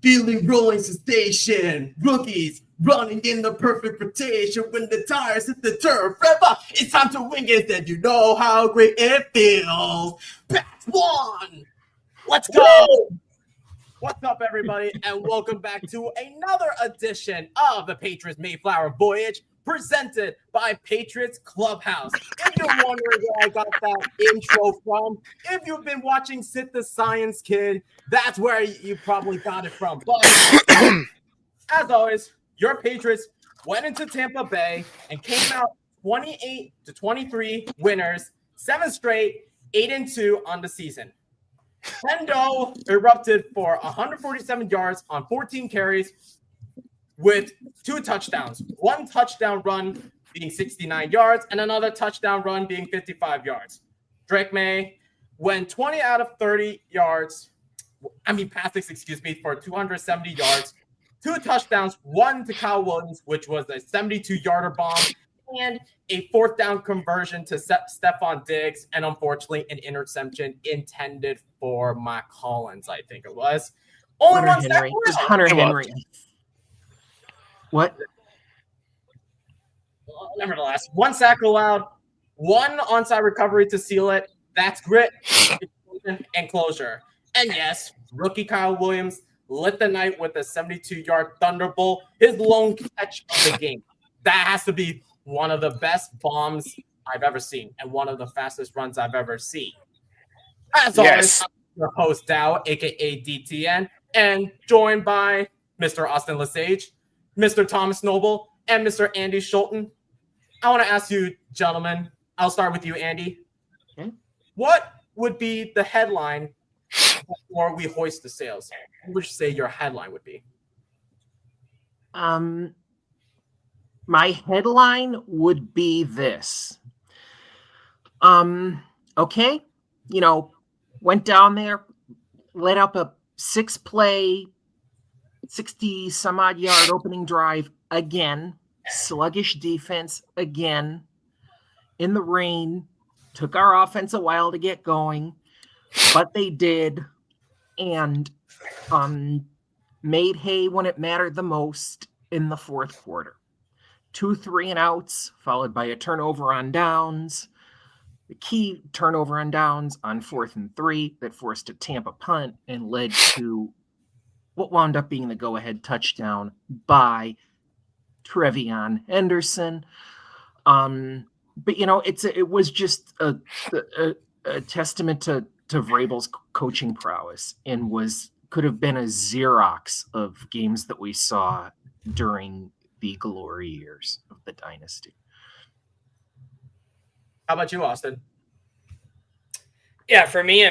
feeling rolling sensation. Rookies running in the perfect rotation. When the tires hit the turf, rev up. It's time to wing it. Then you know how great it feels. Back one. Let's go. What's up, everybody, and welcome back to another edition of the Patriots MayeFlower Voyage, presented by Patriots Clubhouse. If you're wondering where I got that intro from, if you've been watching Sit the Science Kid, that's where you probably got it from. But as always, your Patriots went into Tampa Bay and came out 28-23 winners, 7 straight, 8-2 on the season. Hendo erupted for 147 yards on 14 carries with 2 touchdowns. 1 touchdown run being 69 yards and another touchdown run being 55 yards. Drake Maye went 20 out of 30 passes, for 270 yards. 2 touchdowns, 1 to Kyle Williams, which was a 72-yarder bomb, and a 4th down conversion to Stephon Diggs, and unfortunately an interception intended for Mac Hollins, I think it was. Only Hunter Henry. It was Hunter Henry. What? Nevertheless, 1 sack allowed, 1 onside recovery to seal it. That's grit and closure. And yes, rookie Kyle Williams lit the night with a 72-yard thunderbolt, his lone catch of the game. That has to be one of the best bombs I've ever seen and one of the fastest runs I've ever seen. As always, I'm your host, Dow, a.k.a. DTN, and joined by Mr. Austin Lesage, Mr. Thomas Noble, and Mr. Andy Schulten. I want to ask you, gentlemen, I'll start with you, Andy. Okay. What would be the headline before we hoist the sails? What would you say your headline would be? My headline would be this. Okay, went down there, led up a 6-play, 60-some-odd yard opening drive again, sluggish defense again, in the rain, took our offense a while to get going, but they did, and made hay when it mattered the most in the fourth quarter. 2 3-and-outs, followed by a turnover on downs. The key turnover on downs on 4th and 3 that forced a Tampa punt and led to what wound up being the go-ahead touchdown by Trevion Henderson. But it was just a testament to Vrabel's coaching prowess, and could have been a Xerox of games that we saw during the glory years of the dynasty. How about you, Austin? Yeah, for me,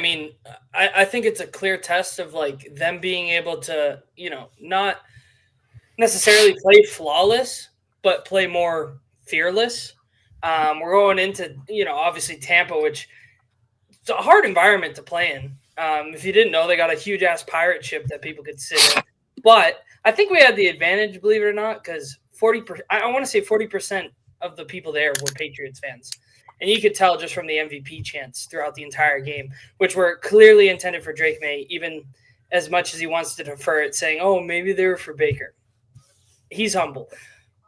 I think it's a clear test of them being able to, not necessarily play flawless, but play more fearless. We're going into, obviously Tampa, which it's a hard environment to play in. If you didn't know, they got a huge ass pirate ship that people could sit in. But I think we had the advantage, believe it or not, because 40%, I want to say 40% of the people there were Patriots fans. And you could tell just from the MVP chants throughout the entire game, which were clearly intended for Drake Maye, even as much as he wants to defer it, saying, oh, maybe they were for Baker. He's humble,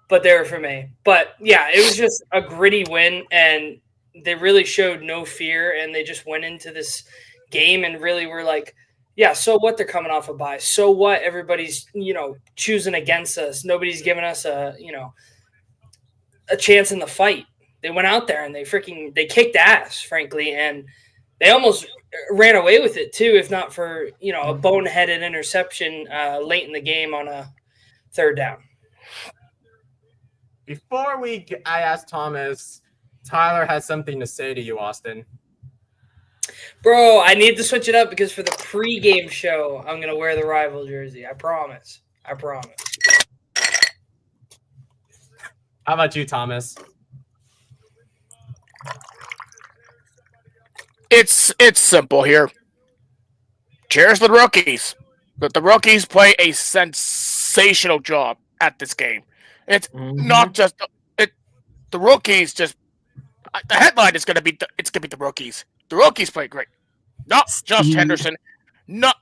but they were for Maye. But, yeah, it was just a gritty win, and they really showed no fear, and they just went into this game and really were like, yeah, so what, they're coming off a bye. So what, everybody's, choosing against us. Nobody's giving us a chance in the fight. They went out there and they kicked ass, frankly, and they almost ran away with it too, if not for, a boneheaded interception late in the game on a 3rd down. Before I ask Thomas, Tyler has something to say to you, Austin. Bro, I need to switch it up because for the pregame show, I'm going to wear the rival jersey. I promise. How about you, Thomas? It's simple here. Cheers for the rookies. The rookies play a sensational job at this game. It's not just the rookies. Just the headline is going to be the rookies. The rookies play great. Not just Henderson. Not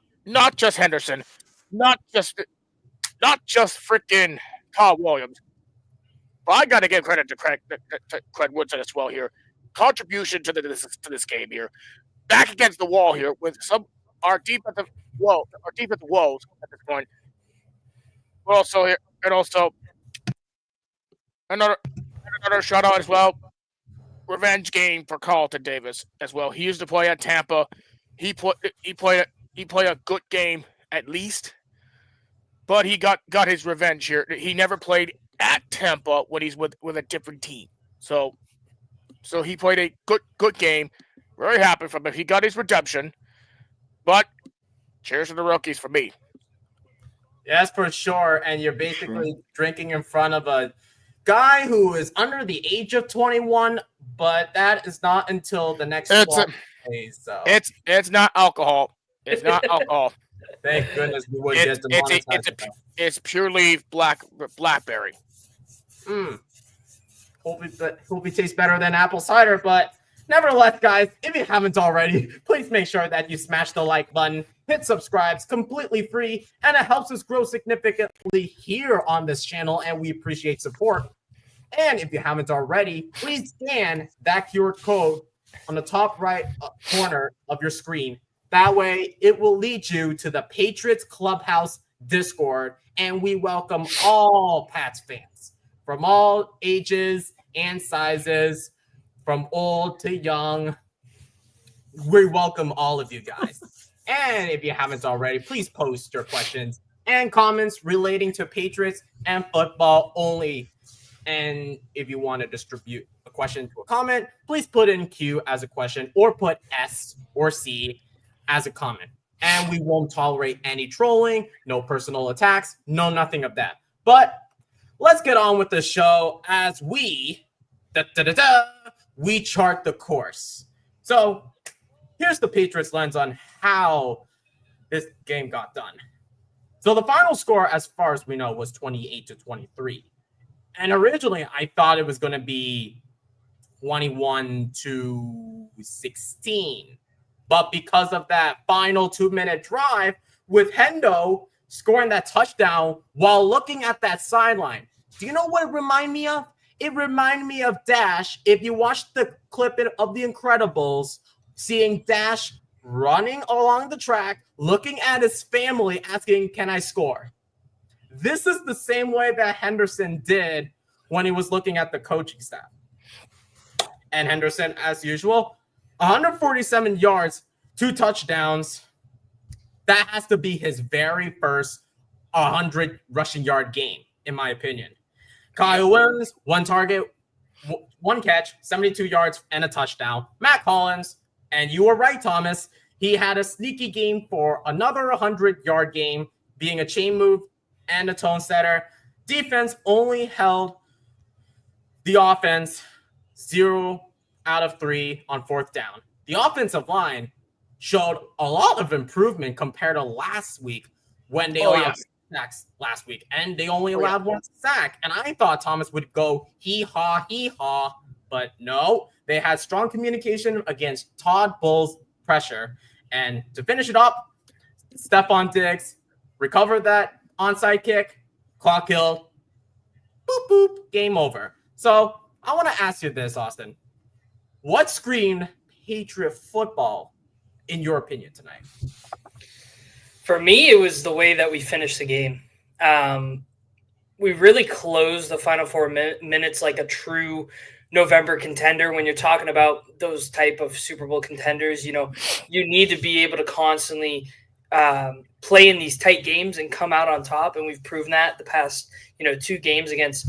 just Henderson. not just freaking Todd Williams, but I got to give credit to Craig Woodson as well here. Contribution to this game here, back against the wall here with our defensive woes at this point. But also here, and also another shutout as well. Revenge game for Carlton Davis as well. He used to play at Tampa. He played a good game at least, but he got his revenge here. He never played at Tampa when he's with a different team. So he played a good game. Very happy for him. He got his redemption. But cheers to the rookies for me. Yes, for sure. And you're basically drinking in front of a guy who is under the age of 21, but that is not until the next 12 days. So it's not alcohol. It's not alcohol. Thank goodness we would get demonetized. It's purely blackberry. Hope it tastes better than apple cider, but nevertheless, guys, if you haven't already, please make sure that you smash the like button, hit subscribe, it's completely free, and it helps us grow significantly here on this channel, and we appreciate support. And if you haven't already, please scan that QR code on the top right corner of your screen. That way, it will lead you to the Patriots Clubhouse Discord, and we welcome all Pats fans from all ages and sizes, from old to young. We welcome all of you guys. And if you haven't already, please post your questions and comments relating to Patriots and football only. And if you want to distribute a question to a comment, please put in Q as a question or put S or C as a comment. And we won't tolerate any trolling, no personal attacks, no nothing of that. But let's get on with the show as we chart the course. So here's the Patriots lens on how this game got done. So the final score, as far as we know, was 28-23. And originally I thought it was going to be 21-16. But because of that final 2-minute drive with Hendo scoring that touchdown while looking at that sideline, do you know what it reminded me of? It reminded me of Dash. If you watch the clip of The Incredibles, seeing Dash running along the track, looking at his family, asking, "Can I score?" This is the same way that Henderson did when he was looking at the coaching staff. And Henderson, as usual, 147 yards, 2 touchdowns. That has to be his very first 100 rushing yard game, in my opinion. Kyle Williams, 1 target, 1 catch, 72 yards, and a touchdown. Matt Collins, and you were right, Thomas, he had a sneaky game for another 100-yard game, being a chain move and a tone setter. Defense only held the offense 0 out of 3 on 4th down. The offensive line showed a lot of improvement compared to last week when they allowed sacks last week, and they only allowed 1 sack. And I thought Thomas would go hee-haw, but no. They had strong communication against Todd Bowles' pressure. And to finish it up, Stephon Diggs recovered that onside kick, clock killed, boop, boop, game over. So I want to ask you this, Austin. What screamed Patriot football, in your opinion, tonight? For me, it was the way that we finished the game. We really closed the final 4 minutes like a true November contender. When you're talking about those type of Super Bowl contenders, you know, you need to be able to constantly play in these tight games and come out on top. And we've proven that the past, 2 games against,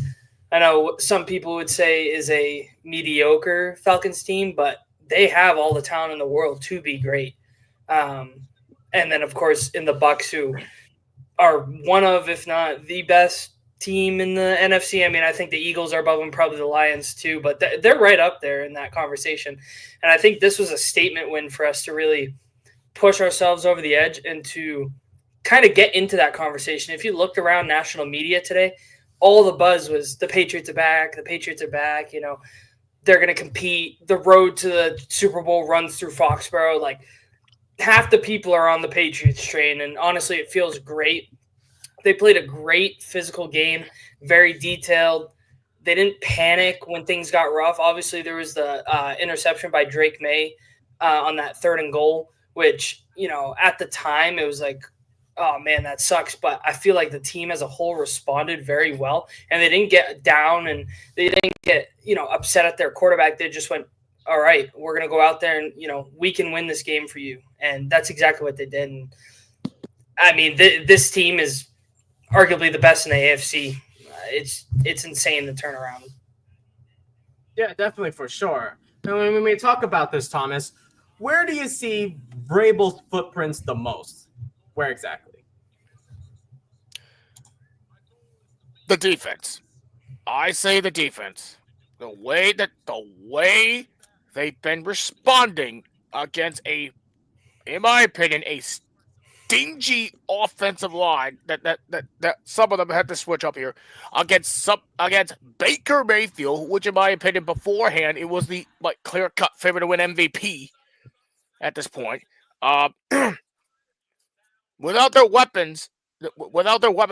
I know some people would say is a mediocre Falcons team, but they have all the talent in the world to be great. And then, of course, in the Bucs, who are one of, if not the best team in the NFC. I mean, I think the Eagles are above them, probably the Lions too, but they're right up there in that conversation. And I think this was a statement win for us to really push ourselves over the edge and to kind of get into that conversation. If you looked around national media today, all the buzz was the Patriots are back. The Patriots are back. They're going to compete. The road to the Super Bowl runs through Foxborough. Like, half the people are on the Patriots train, and honestly, it feels great. They played a great physical game, very detailed. They didn't panic when things got rough. Obviously, there was the interception by Drake May on that 3rd and goal, which, at the time it was like, oh man, that sucks. But I feel like the team as a whole responded very well, and they didn't get down and they didn't get, upset at their quarterback. They just went, all right, we're going to go out there and, we can win this game for you. And that's exactly what they did. And I mean, this team is arguably the best in the AFC. It's insane the turnaround. Yeah, definitely, for sure. And when we talk about this, Thomas, where do you see Vrabel's footprints the most? Where exactly? The defense. I say the defense. The way they've been responding against in my opinion, a stingy offensive line that some of them had to switch up here against Baker Mayfield, which in my opinion beforehand it was the clear-cut favorite to win MVP at this point. Without their weapons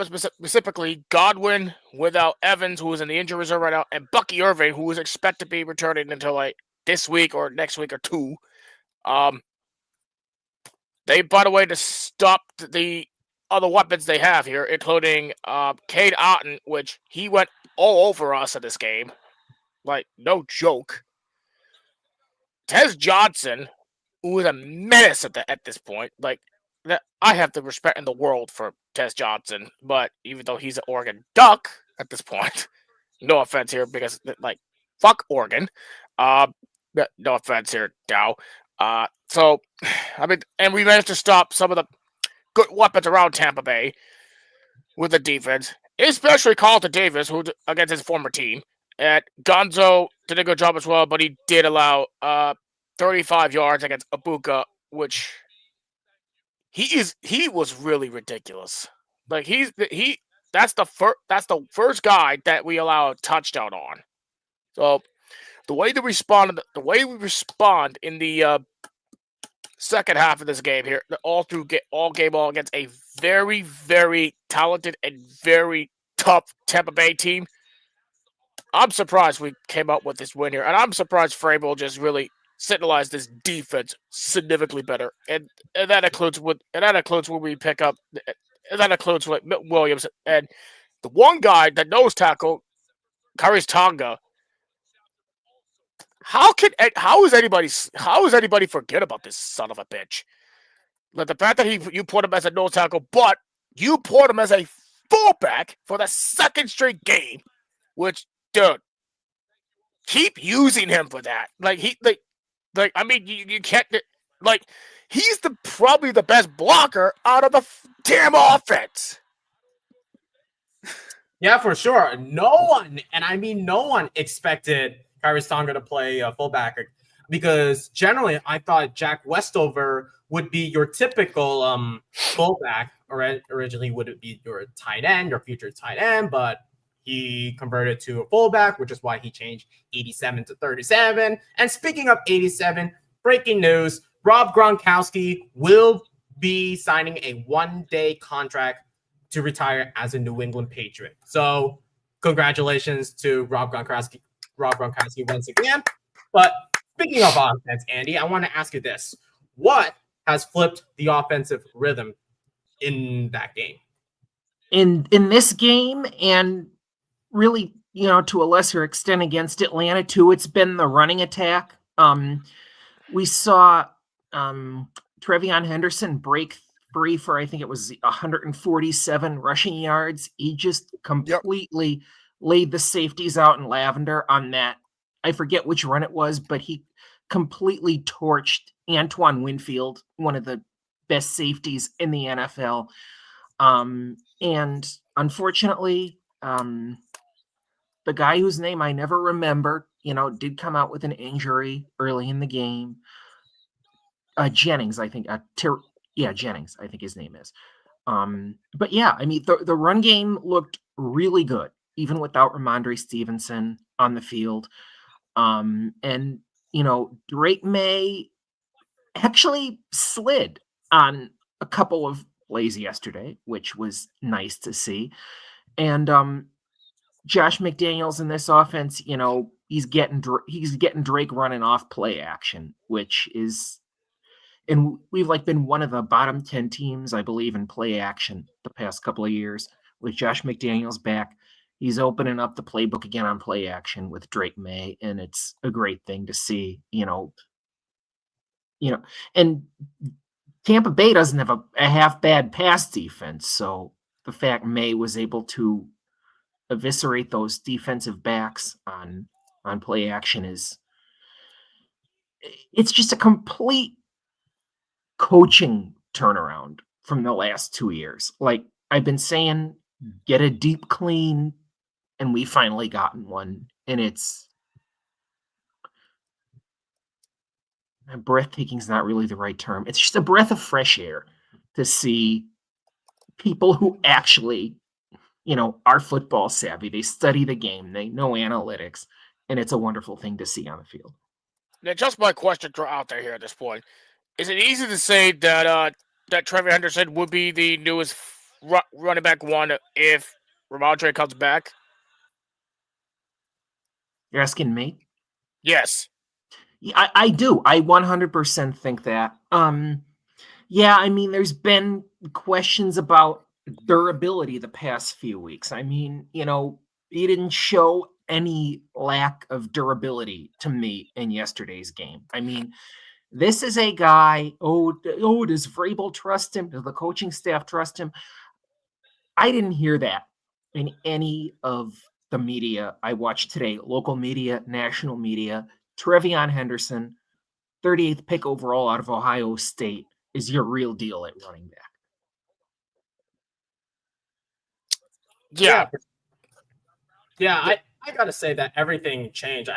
specifically Godwin, without Evans, who is in the injury reserve right now, and Bucky Irving, who is expected to be returning until this week or next week or two. They, by the way, to stop the other weapons they have here, including Cade Otton, which he went all over us in this game. No joke. Tez Johnson, who is a menace at this point. I have the respect in the world for Tez Johnson, but even though he's an Oregon Duck at this point, no offense here, because, fuck Oregon. No offense here, Dow. So, I mean, and we managed to stop some of the good weapons around Tampa Bay with the defense, especially Carlton Davis, who against his former team. And Gonzo did a good job as well, but he did allow 35 yards against Ibuka, which he was really ridiculous. That's the first guy that we allow a touchdown on. So the way we respond in the second half of this game here, all game against a very, very talented and very tough Tampa Bay team, I'm surprised we came up with this win here, and I'm surprised Vrabel just really signalized this defense significantly better, and that includes when we pick up, and that includes Williams and the one guy that nose tackle, Karis Tonga. How is anybody forget about this son of a bitch? The fact that you put him as a nose tackle, but you put him as a fullback for the second straight game, which, dude, keep using him for that. I mean, you can't, he's probably the best blocker out of the damn offense. Yeah, for sure. No one expected Karis Tonga to play fullback, because generally I thought Jack Westover would be your typical fullback, or originally would it be your tight end, your future tight end, but he converted to a fullback, which is why he changed 87 to 37. And speaking of 87, breaking news, Rob Gronkowski will be signing a one-day contract to retire as a New England Patriot. So congratulations to Rob Gronkowski once again. But speaking of offense, Andy, I want to ask you this. What has flipped the offensive rhythm in that game? In this game, and really, to a lesser extent against Atlanta too, it's been the running attack. We saw Trevion Henderson break free for, I think it was 147 rushing yards. He just completely laid the safeties out in lavender on that. I forget which run it was, but he completely torched Antoine Winfield, one of the best safeties in the NFL. And unfortunately, the guy whose name I never remember, did come out with an injury early in the game. Jennings, I think. Jennings, I think his name is. But yeah, I mean, the run game looked really good, even without Ramondre Stevenson on the field. And, Drake May actually slid on a couple of plays yesterday, which was nice to see. And Josh McDaniels in this offense, he's getting Drake running off play action, which is, and we've been one of the bottom 10 teams, I believe, in play action the past couple of years. With Josh McDaniels back, he's opening up the playbook again on play action with Drake Maye, and it's a great thing to see. And Tampa Bay doesn't have a half bad pass defense, so the fact Maye was able to eviscerate those defensive backs on play action it's just a complete coaching turnaround from the last 2 years. Like I've been saying, get a deep clean, and we finally gotten one, and it's breathtaking is not really the right term. It's just a breath of fresh air to see people who actually are football savvy. They study the game. They know analytics, and it's a wonderful thing to see on the field. Now, just my question out there here at this point: is it easy to say that Trevor Henderson would be the newest running back one if Ramondre comes back? You're asking me? Yes. I do. I 100% think that. Yeah, I mean, there's been questions about durability the past few weeks. I mean, he didn't show any lack of durability to me in yesterday's game. I mean, this is a guy, does Vrabel trust him? Does the coaching staff trust him? I didn't hear that in any of the media I watched today, local media, national media. Trevion Henderson, 38th pick overall out of Ohio State, is your real deal at running back. Yeah, I got to say that everything changed.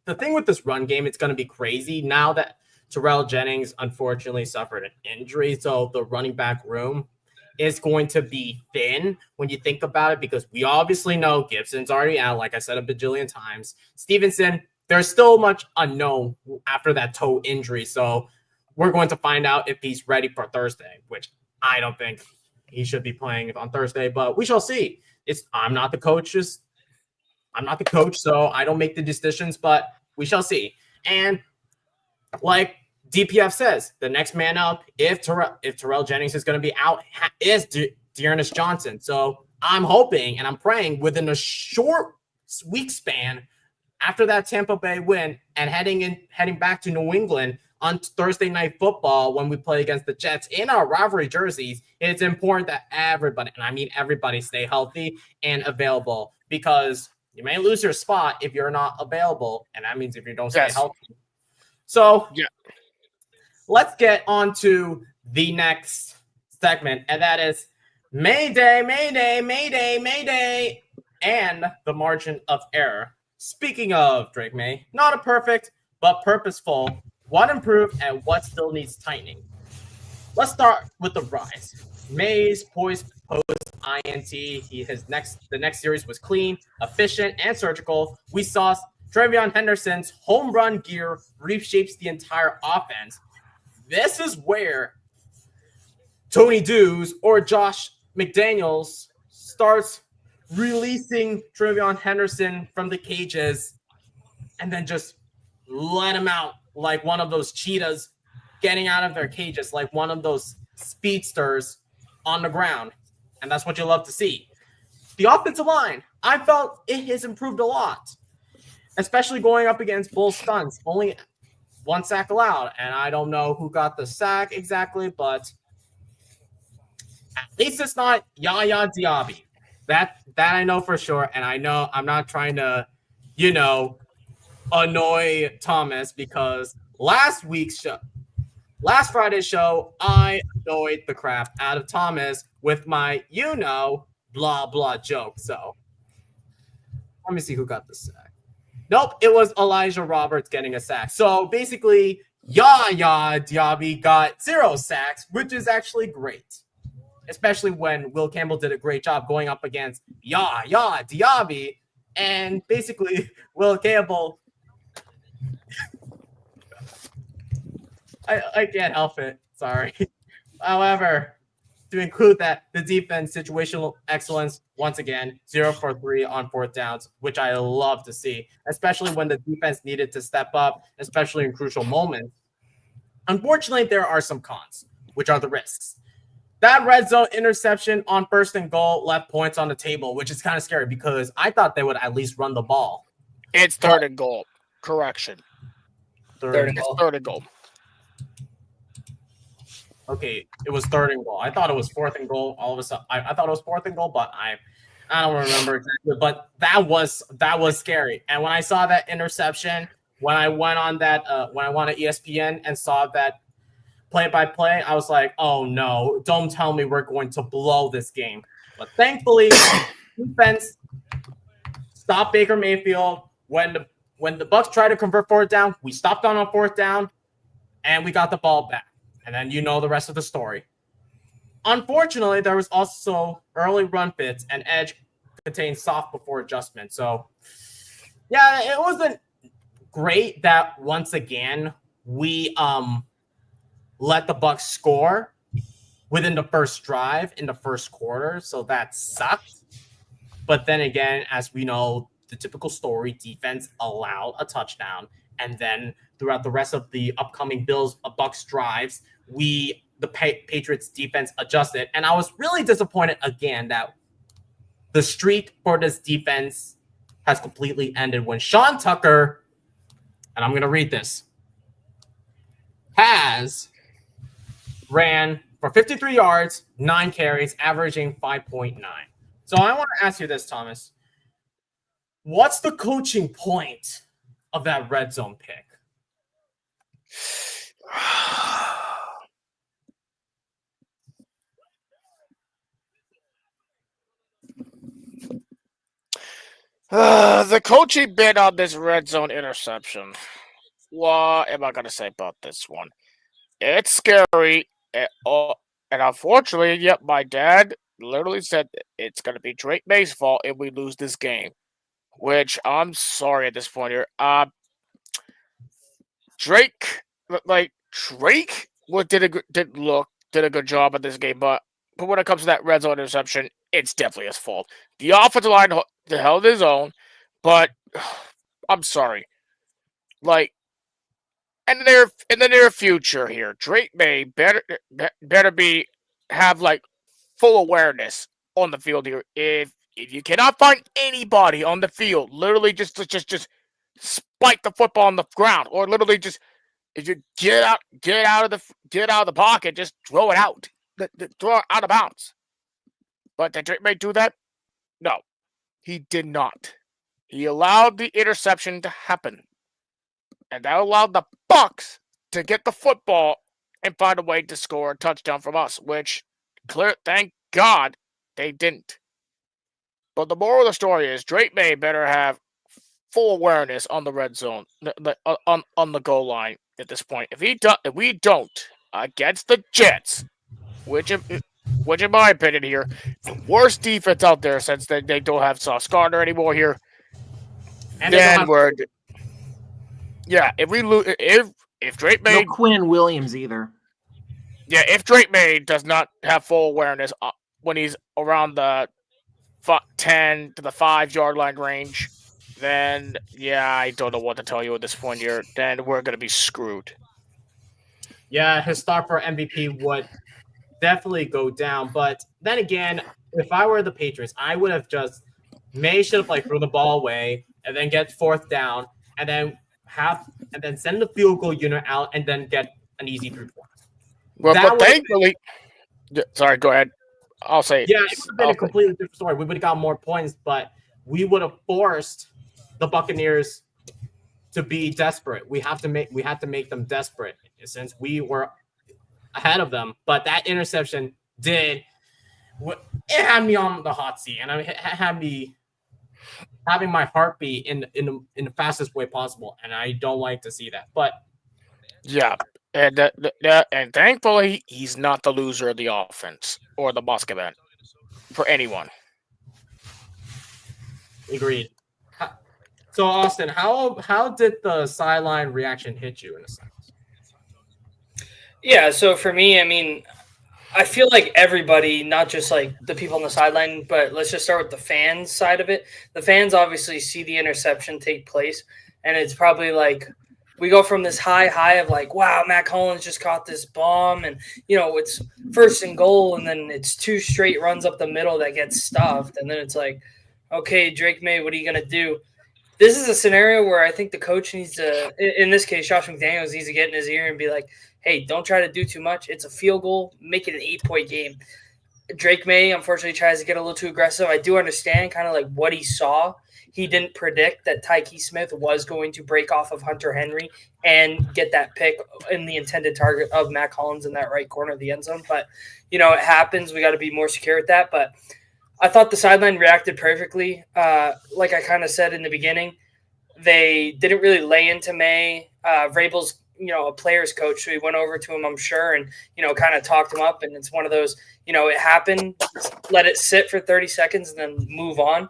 The thing with this run game, it's going to be crazy now that Terrell Jennings unfortunately suffered an injury. So the running back room is going to be thin when you think about it, because we obviously know Gibson's already out, like I said a bajillion times. Stevenson, there's still much unknown after that toe injury. So we're going to find out if he's ready for Thursday, which I don't think he should be playing on Thursday, but we shall see. I'm not the coach, so I don't make the decisions, but we shall see. And like DPF says, the next man up, if Terrell Jennings is going to be out, is Dearness Johnson. So I'm hoping and I'm praying within a short week span after that Tampa Bay win and heading back to New England on Thursday Night Football when we play against the Jets in our rivalry jerseys, it's important that everybody, and I mean everybody, stay healthy and available, because you may lose your spot if you're not available, and that means if you don't stay healthy. So let's get on to the next segment, and that is Mayday, Mayday, Mayday, Mayday, and the margin of error. Speaking of Drake Maye, not a perfect, but purposeful, what improved and what still needs tightening. Let's start with the rise. Maye's post INT. The next series was clean, efficient, and surgical. We saw Trevion Henderson's home run gear reshapes the entire offense. This is where Tony Dews or Josh McDaniels starts releasing Trevion Henderson from the cages and then just let him out like one of those cheetahs getting out of their cages, like one of those speedsters on the ground. And that's what you love to see. The offensive line, I felt it has improved a lot, especially going up against bull stunts. Only one sack allowed, and I don't know who got the sack exactly, but at least it's not Yaya Diaby. That I know for sure, and I know I'm not trying to, annoy Thomas, because last Friday's show, I annoyed the crap out of Thomas with my, blah, blah joke. So let me see who got the sack. Nope, it was Elijah Roberts getting a sack. So basically, Yaya Diaby got 0 sacks, which is actually great. Especially when Will Campbell did a great job going up against Yaya Diaby. And basically, Will Campbell I can't help it. Sorry. However, to include that, the defense situational excellence once again 0 for 3 on fourth downs, which I love to see, especially when the defense needed to step up, especially in crucial moments. Unfortunately, there are some cons, which are the risks. That red zone interception on first and goal left points on the table, which is kind of scary because I thought they would at least run the ball. It's third and goal. Correction. Third and It's goal. third and goal. Okay, it was third and goal. I thought it was fourth and goal. All of a sudden, I thought it was fourth and goal, but I don't remember exactly. But that was scary. And when I saw that interception, when I went on ESPN and saw that play by play, I was like, oh no, don't tell me we're going to blow this game. But thankfully, defense stopped Baker Mayfield. When the Bucs tried to convert fourth down, we stopped on fourth down, and we got the ball back. And then you know the rest of the story. Unfortunately, there was also early run fits, and Edge contained soft before adjustment. So, yeah, it wasn't great that once again we let the Bucs score within the first drive in the first quarter. So that sucked. But then again, as we know, the typical story, defense allowed a touchdown, and then throughout the rest of the upcoming Bucs drives, the Patriots defense adjusted. And I was really disappointed again that the streak for this defense has completely ended when Sean Tucker, and I'm going to read this, has ran for 53 yards, 9 carries, averaging 5.9. So I want to ask you this, Thomas. What's the coaching point of that red zone pick? The coaching bit on this red zone interception. What am I going to say about this one? It's scary. And unfortunately, yep, my dad literally said it's going to be Drake May's fault if we lose this game. Which I'm sorry at this point here. Drake did a good job at this game, but when it comes to that red zone interception, it's definitely his fault. The offensive line held his own, but I'm sorry. Like in the near future here, Drake May better have like full awareness on the field here. If you cannot find anybody on the field, literally just spike the football on the ground, or literally just if you get out of the pocket, just throw it out, throw it out of bounds. But did Drake May do that? No, he did not. He allowed the interception to happen, and that allowed the Bucs to get the football and find a way to score a touchdown from us, which thank God they didn't. But the moral of the story is Drake May better have full awareness on the red zone, on the goal line at this point. If we don't against the Jets, which in my opinion here, the worst defense out there since they don't have Sauce Gardner anymore here. And then if we lose, if Drake May, no Quinn Williams either. Yeah, if Drake May does not have full awareness when he's around the 10 to the 5-yard line range, then I don't know what to tell you at this point here. Then we're gonna be screwed. Yeah, his start for MVP would definitely go down. But then again, if I were the Patriots, I would have May should have threw the ball away and then get fourth down and then send the field goal unit out and then get an easy 3 points. Well, but thankfully, sorry, go ahead. I'll say it would have been a completely different story. We would have got more points, but we would have forced the Buccaneers to be desperate. We had to make them desperate since we were ahead of them. But that interception had me on the hot seat, and it had me having my heartbeat in the fastest way possible, and I don't like to see that. But yeah, and thankfully he's not the loser of the offense or the Bucs event for anyone. Agreed. So Austin, how did the sideline reaction hit you in a sense? Yeah, so for me, I mean, I feel like everybody, not just like the people on the sideline, but let's just start with the fans side of it. The fans obviously see the interception take place, and it's probably like we go from this high of like, wow, Matt Collins just caught this bomb, and it's first and goal, and then it's two straight runs up the middle that gets stuffed, and then it's like, okay, Drake May, what are you gonna do? This is a scenario where I think the coach needs to, in this case, Josh McDaniels needs to get in his ear and be like, hey, don't try to do too much. It's a field goal. Make it an 8-point game. Drake May, unfortunately, tries to get a little too aggressive. I do understand kind of like what he saw. He didn't predict that Tyke Smith was going to break off of Hunter Henry and get that pick in the intended target of Matt Collins in that right corner of the end zone. But, it happens. We got to be more secure at that. But I thought the sideline reacted perfectly. Like I kind of said in the beginning, they didn't really lay into May. Vrabel's, a player's coach, so he went over to him, I'm sure, and, kind of talked him up. And it's one of those, it happened, let it sit for 30 seconds and then move on.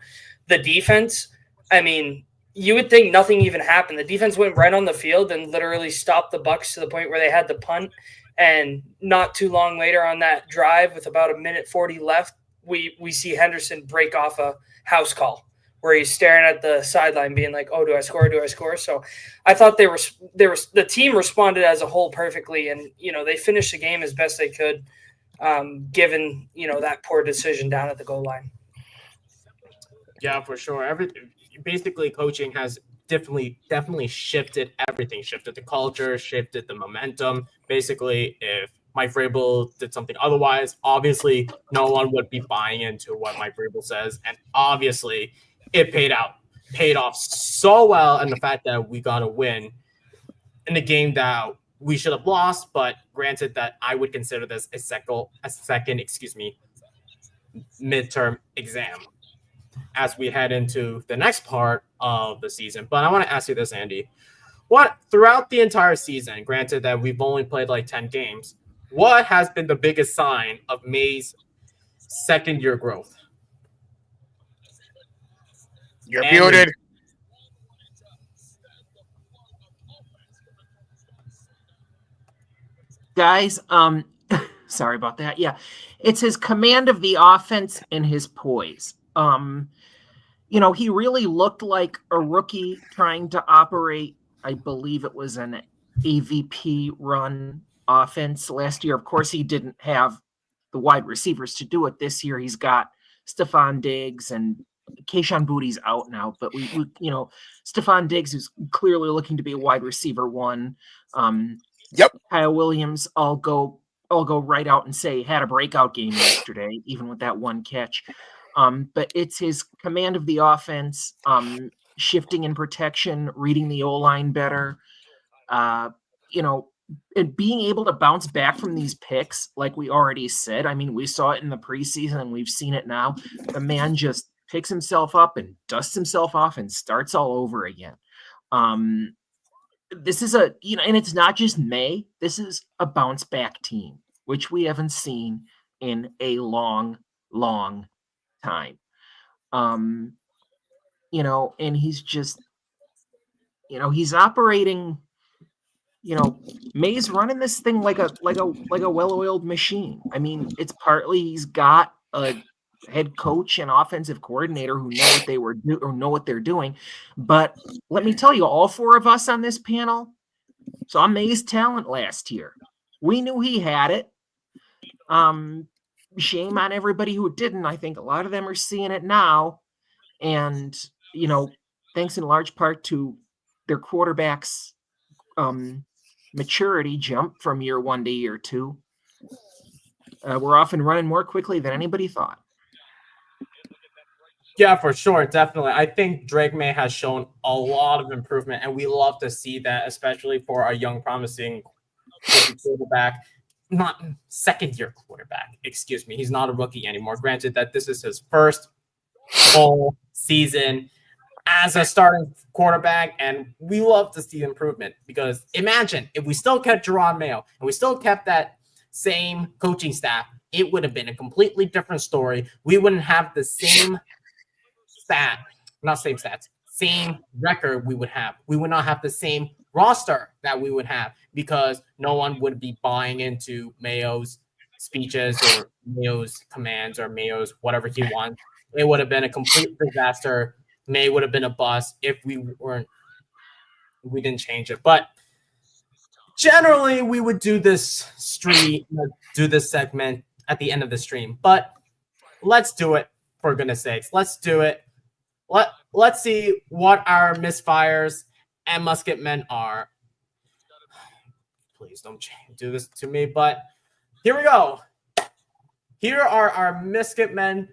The defense, I mean, you would think nothing even happened. The defense went right on the field and literally stopped the Bucs to the point where they had to punt. And not too long later on that drive with about 1:40 left, we see Henderson break off a house call where he's staring at the sideline being like, oh, do I score? Do I score? So I thought the team responded as a whole perfectly. And, they finished the game as best they could, given, that poor decision down at the goal line. Yeah, for sure. Basically, coaching has definitely shifted everything. Shifted the culture, shifted the momentum. Basically, if Mike Vrabel did something otherwise, obviously no one would be buying into what Mike Vrabel says, and obviously it paid off so well. And the fact that we got a win in a game that we should have lost, but granted that I would consider this a second midterm exam as we head into the next part of the season. But I want to ask you this, Andy. What throughout the entire season, granted that we've only played like 10 games, what has been the biggest sign of May's second year growth? You're muted. Guys, sorry about that. Yeah, it's his command of the offense and his poise. He really looked like a rookie trying to operate, I believe it was an AVP run offense last year. Of course, he didn't have the wide receivers to do it this year. He's got Stephon Diggs and Kayshon Boutte's out now, but we Stephon Diggs, who's clearly looking to be a wide receiver one. Yep. Kyle Williams, I'll go right out and say had a breakout game yesterday, even with that one catch. But it's his command of the offense, shifting in protection, reading the O-line better, and being able to bounce back from these picks, like we already said. I mean, we saw it in the preseason and we've seen it now. The man just picks himself up and dusts himself off and starts all over again. This is and it's not just May. This is a bounce back team, which we haven't seen in a long, long time. And he's just, he's operating, May's running this thing like a well-oiled machine. I mean, it's partly he's got a head coach and offensive coordinator who know what they're doing. But let me tell you, all four of us on this panel saw May's talent last year. We knew he had it. Shame on everybody who didn't. I think a lot of them are seeing it now. And, thanks in large part to their quarterbacks' maturity jump from year one to year two. We're often running more quickly than anybody thought. Yeah, for sure. Definitely. I think Drake May has shown a lot of improvement, and we love to see that, especially for our young, promising quarterback. Not second-year quarterback. Excuse me. He's not a rookie anymore. Granted that this is his first full season as a starting quarterback, and we love to see improvement because imagine if we still kept Jerron Mayo and we still kept that same coaching staff, it would have been a completely different story. We wouldn't have the same same record we would have. We would not have the same roster that we would have, because no one would be buying into Mayo's speeches or Mayo's commands or Mayo's whatever he wants. It would have been a complete disaster. May would have been a bust if we didn't change it. But generally, we would do this segment at the end of the stream. But let's do it, for goodness sakes. Let's do it. Let's see what our misfires and musketmen are. Please don't do this to me. But here we go. Here are our musketmen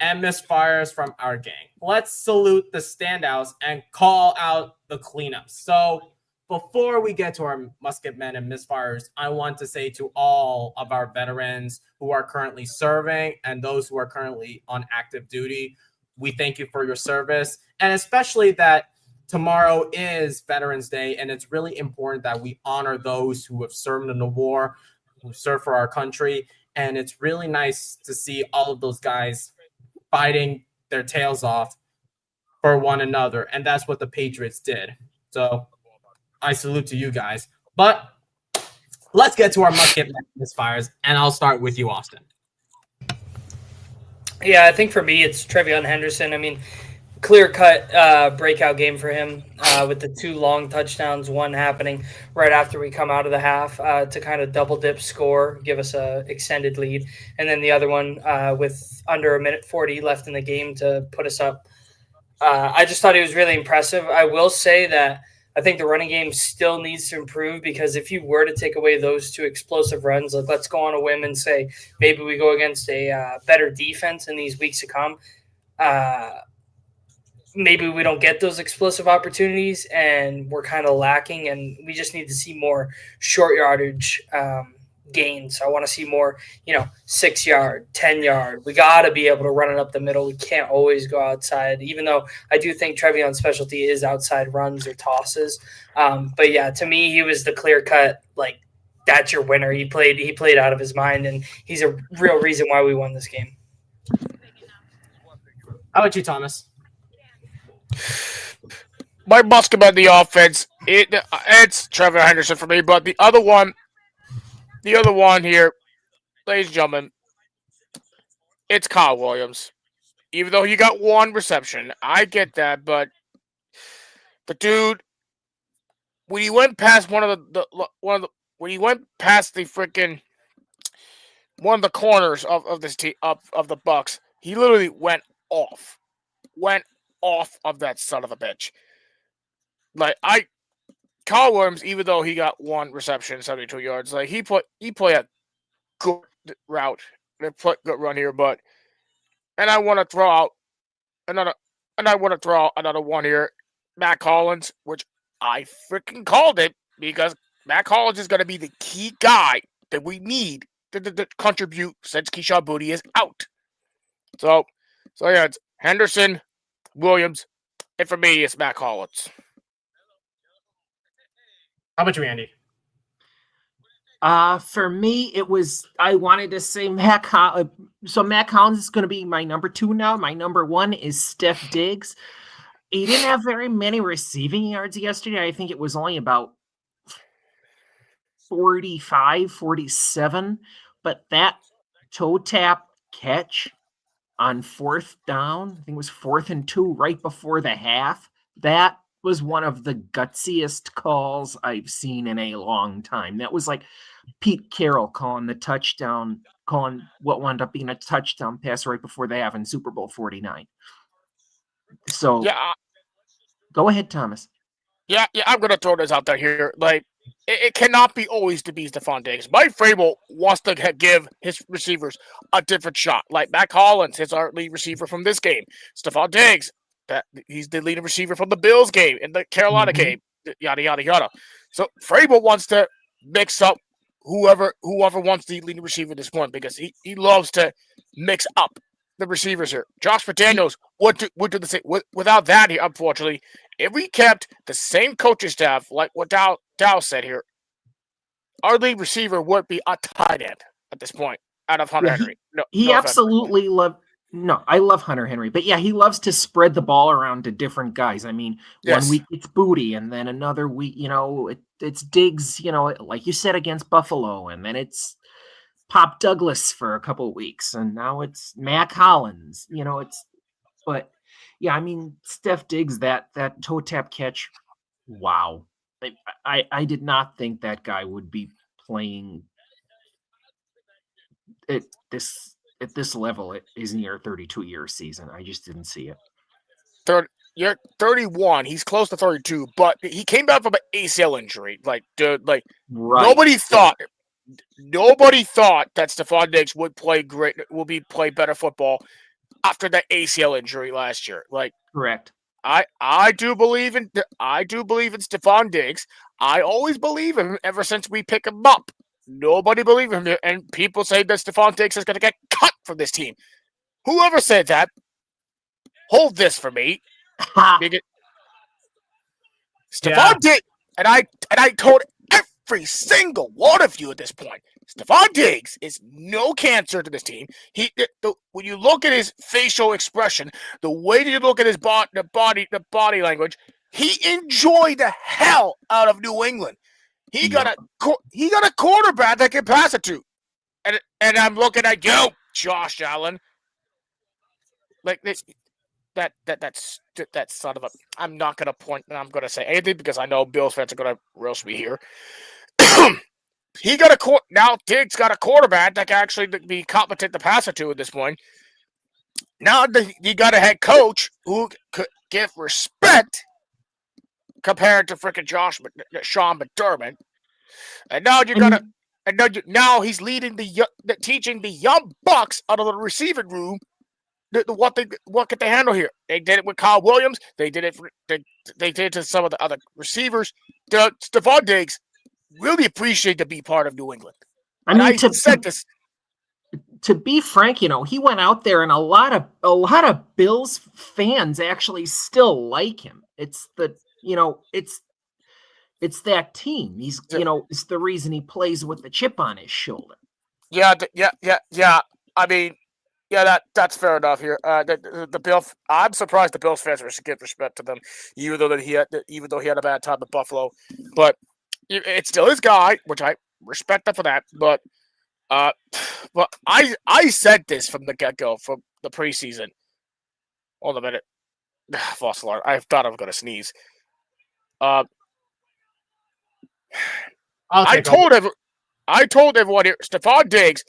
and misfires from our gang. Let's salute the standouts and call out the cleanups. So before we get to our musketmen and misfires, I want to say to all of our veterans who are currently serving and those who are currently on active duty, we thank you for your service. And especially that tomorrow is Veterans Day, and it's really important that we honor those who have served in the war, who served for our country. And it's really nice to see all of those guys fighting their tails off for one another. And that's what the Patriots did. So I salute to you guys. But let's get to our musket misfires, and I'll start with you, Austin. Yeah, I think for me, it's Trevion Henderson. I mean, clear-cut breakout game for him with the 2 long touchdowns, one happening right after we come out of the half to kind of double-dip score, give us a extended lead, and then the other one with under 1:40 left in the game to put us up. I just thought he was really impressive. I will say that I think the running game still needs to improve, because if you were to take away those 2 explosive runs, like let's go on a whim and say maybe we go against a better defense in these weeks to come, maybe we don't get those explosive opportunities and we're kind of lacking, and we just need to see more short yardage gains. I want to see more, 6 yard, 10 yard. We got to be able to run it up the middle. We can't always go outside, even though I do think Trevion's specialty is outside runs or tosses. But yeah, to me, he was the clear cut, like, that's your winner. He played out of his mind, and he's a real reason why we won this game. How about you, Thomas? My musketman in the offense, it's Trevor Henderson for me, but the other one here, ladies and gentlemen, it's Kyle Williams. Even though he got 1 reception, I get that, but the dude, when he went past one of the freaking one of the corners of this team of the Bucks, he literally went off of that son of a bitch. Kyle Williams, even though he got 1 reception, 72 yards, like he played a good route, good run here, and I want to throw out another one here, Matt Collins, which I freaking called it, because Matt Collins is going to be the key guy that we need to contribute since Keyshawn Boutte is out. So yeah, it's Henderson, Williams, and for me, it's Matt Collins. How about you, Andy? For me, I wanted to say Matt Collins. So Matt Collins is going to be my number 2 now. My number 1 is Steph Diggs. He didn't have very many receiving yards yesterday. I think it was only about 45, 47. But that toe tap catch on 4th down, I think it was 4th and 2 right before the half, that was one of the gutsiest calls I've seen in a long time. That was like Pete Carroll calling what wound up being a touchdown pass right before the half in Super Bowl 49. So yeah, go ahead, Thomas. Yeah, I'm going to throw this out there here. Like, it cannot be always to be Stephon Diggs. Mike Vrabel wants to give his receivers a different shot. Like Matt Collins is our lead receiver from this game. Stephon Diggs, he's the leading receiver from the Bills game and the Carolina game. Yada yada yada. So Vrabel wants to mix up whoever wants the leading receiver at this point, because he loves to mix up the receivers here. Josh McDaniels would do the same. Without that, here, unfortunately, if we kept the same coaching staff, like what Dow said here, our lead receiver would be a tight end at this point out of Hunter Henry. He absolutely loved. No, I love Hunter Henry, but yeah, he loves to spread the ball around to different guys. I mean, Yes. one week it's Booty, and then another week, it's Diggs, like you said, against Buffalo, and then it's Pop Douglas for a couple of weeks, and now it's Mac Hollins. But yeah, I mean, Steph Diggs, that toe tap catch, wow. I did not think that guy would be playing at this level at his near 32-year season. I just didn't see it. You're 31. He's close to 32, but he came back from an ACL injury. Like, dude, like Right. nobody thought that Stephon Diggs would play better football after that ACL injury last year. Like, Correct. I do believe in Stephon Diggs. I always believe him ever since we pick him up. Nobody believed him, and people say that Stephon Diggs is going to get cut from this team. Whoever said that, hold this for me. Stephon Diggs, and I told every single one of you at this point, Stephon Diggs is no cancer to this team. When you look at his facial expression, the way you look at his the body language, he enjoyed the hell out of New England. He got a quarterback that can pass it to, and I'm looking at you, Josh Allen. Like this, that son of a. I'm not gonna point. I'm gonna say anything because I know Bills fans are gonna roast me here. Now Diggs got a quarterback that can actually be competent to pass it to at this point. Now you got a head coach who could give respect compared to freaking Sean McDermott, and now he's leading teaching the young bucks out of the receiving room. What could they handle here? They did it with Kyle Williams. They did it. They did it to some of the other receivers. Stephon Diggs really appreciate to be part of New England. I said this. To be frank, he went out there, and a lot of Bills fans actually still like him. It's it's that team. He's it's the reason he plays with the chip on his shoulder. Yeah. I mean, yeah, that's fair enough here. The Bills. I'm surprised the Bills fans give respect to them, even though he had a bad time at Buffalo. But it's still his guy, which I respect him for that. But I said this from the get-go, from the preseason. Hold a minute. False alarm. I thought I was going to sneeze. I told everyone here, Stephon Diggs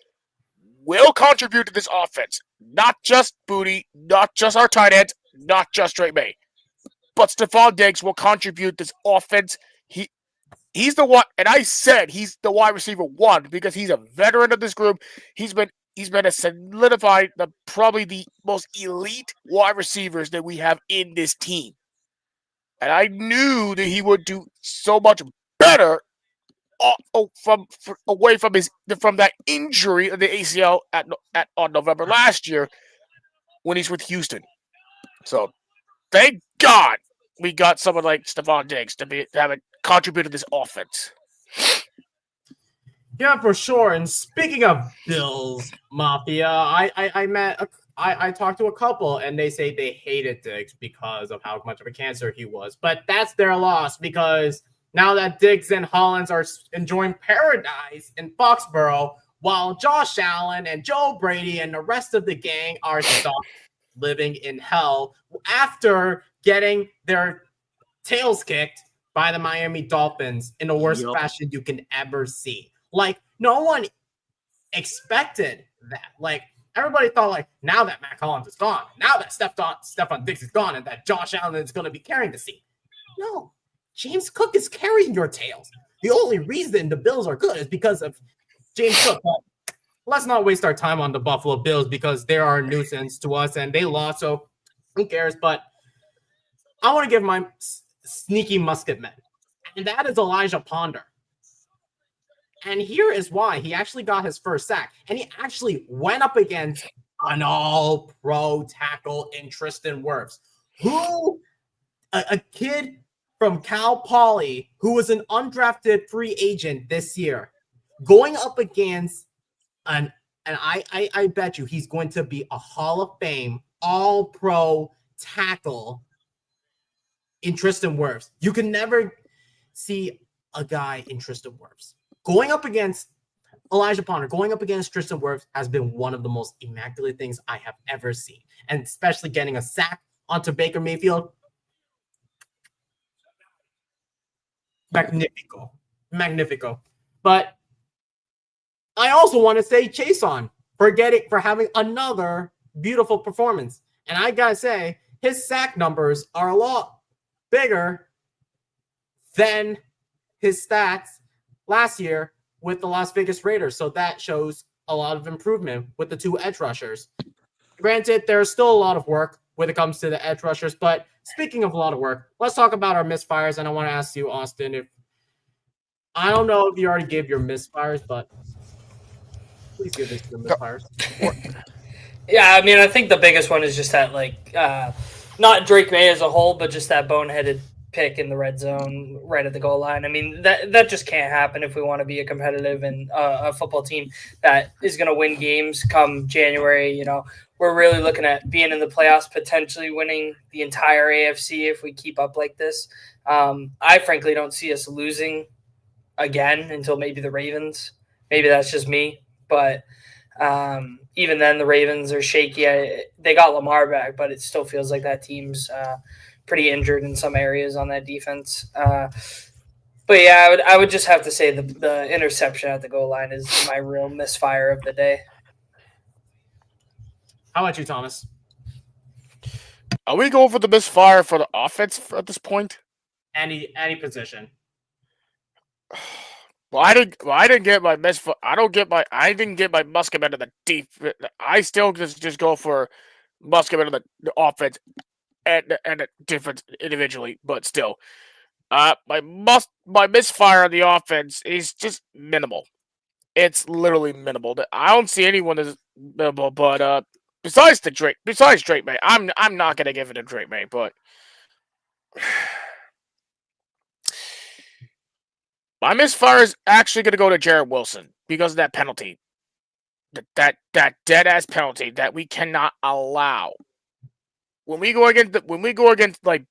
will contribute to this offense. Not just Booty, not just our tight ends, not just Drake May. But Stephon Diggs will contribute this offense. He's the one, and I said he's the wide receiver one because he's a veteran of this group. He's been a solidified, probably the most elite wide receivers that we have in this team. And I knew that he would do so much better away from that injury of the ACL on November last year when he's with Houston. So thank God we got someone like Stephon Diggs to have a contribute to this offense. Yeah, for sure. And speaking of Bills Mafia, I talked to a couple, and they say they hated Diggs because of how much of a cancer he was. But that's their loss, because now that Diggs and Hollins are enjoying paradise in Foxborough, while Josh Allen and Joe Brady and the rest of the gang are stuck living in hell after getting their tails kicked by the Miami Dolphins in the worst fashion you can ever see. Like, no one expected that. Like, everybody thought, like, now that Mac Hollins is gone, now that Stephon Diggs is gone, and that Josh Allen is going to be carrying the seat. No, James Cook is carrying your tails. The only reason the Bills are good is because of James Cook. But let's not waste our time on the Buffalo Bills, because they are a nuisance to us, and they lost, so who cares? But I want to give my sneaky musket man, and that is Elijah Ponder. And here is why. He actually got his first sack, and he actually went up against an all-pro tackle in Tristan Wirfs, who a kid from Cal Poly who was an undrafted free agent this year, going up against an and I bet you he's going to be a Hall of Fame All-Pro tackle in Tristan Wirfs. You can never see a guy in Tristan Wirfs. Going up against Elijah Ponder, going up against Tristan Wirfs has been one of the most immaculate things I have ever seen. And especially getting a sack onto Baker Mayfield. Magnifico. But I also want to say Chason for having another beautiful performance. And I gotta say, his sack numbers are a lot bigger than his stats last year with the Las Vegas Raiders. So that shows a lot of improvement with the two edge rushers. Granted, there's still a lot of work when it comes to the edge rushers. But speaking of a lot of work, let's talk about our misfires. And I want to ask you, Austin, if I don't know if you already gave your misfires, but please give us your misfires. Yeah, I mean, I think the biggest one is just that, like, not Drake May as a whole, but just that boneheaded pick in the red zone right at the goal line. I mean, that just can't happen if we want to be a competitive and a football team that is going to win games come January. You know, we're really looking at being in the playoffs, potentially winning the entire AFC if we keep up like this. I frankly don't see us losing again until maybe the Ravens. Maybe that's just me, but even then the Ravens are shaky. They got Lamar back, but it still feels like that team's pretty injured in some areas on that defense. But yeah, I would just have to say the interception at the goal line is my real misfire of the day. How about you, Thomas? Are we going for the misfire for the offense at this point? Any position. Well, I didn't get my misfire. I didn't get my Muskeman of the deep. I still just go for Muskeman of the offense and the defense individually, but still, my misfire on the offense is just minimal. It's literally minimal. I don't see anyone as minimal, but besides Drake May, I'm not gonna give it to Drake May, but my misfire is actually gonna go to Jared Wilson because of that penalty, that dead ass penalty that we cannot allow. When we go against like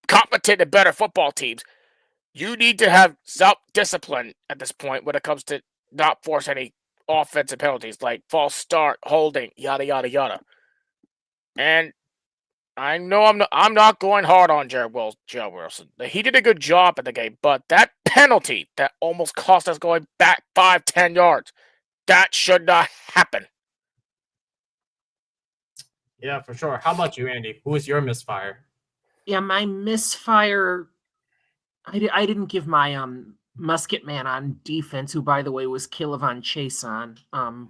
competent and better football teams, you need to have self-discipline at this point when it comes to not force any offensive penalties like false start, holding, yada yada yada. And I know I'm not going hard on Jared Wilson. He did a good job in the game, but that penalty that almost cost us going back 5-10 yards, that should not happen. Yeah, for sure. How about you, Andy? Who was your misfire? Yeah, my misfire. I didn't give my musket man on defense, who by the way was Kilavon Chason,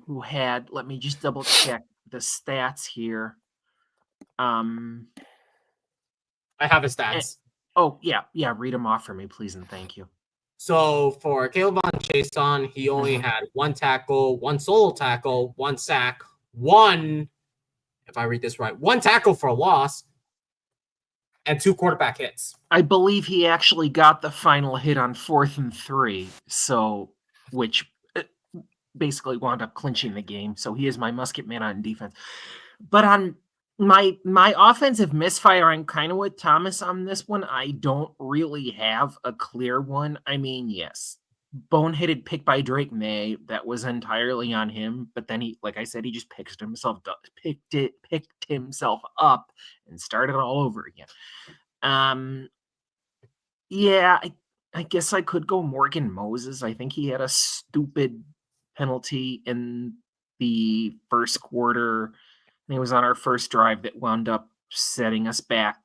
who had. Let me just double check the stats here. I have his stats. Yeah. Read them off for me, please, and thank you. So for Kilavon Chason, he only had one tackle, one solo tackle, one sack, one tackle for a loss, and 2 quarterback hits. I believe he actually got the final hit on 4th and 3, so which basically wound up clinching the game. So he is my musket man on defense. But on my offensive misfire, I'm kind of with Thomas on this one. I don't really have a clear one. I mean, yes, boneheaded pick by Drake May, that was entirely on him, but then he, like I said, he just picked himself up and started all over again. I guess I could go Morgan Moses. I think he had a stupid penalty in the first quarter. It was on our first drive that wound up setting us back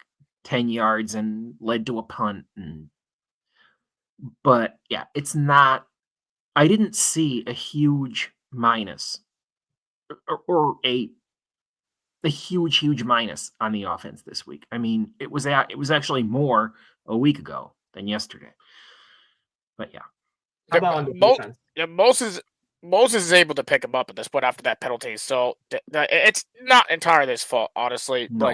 10 yards and led to a punt. But yeah, it's not. I didn't see a huge minus or a huge minus on the offense this week. I mean, it was actually more a week ago than yesterday. But yeah, how about on the defense? Yeah, Moses is able to pick him up at this point after that penalty, so it's not entirely his fault, honestly. No.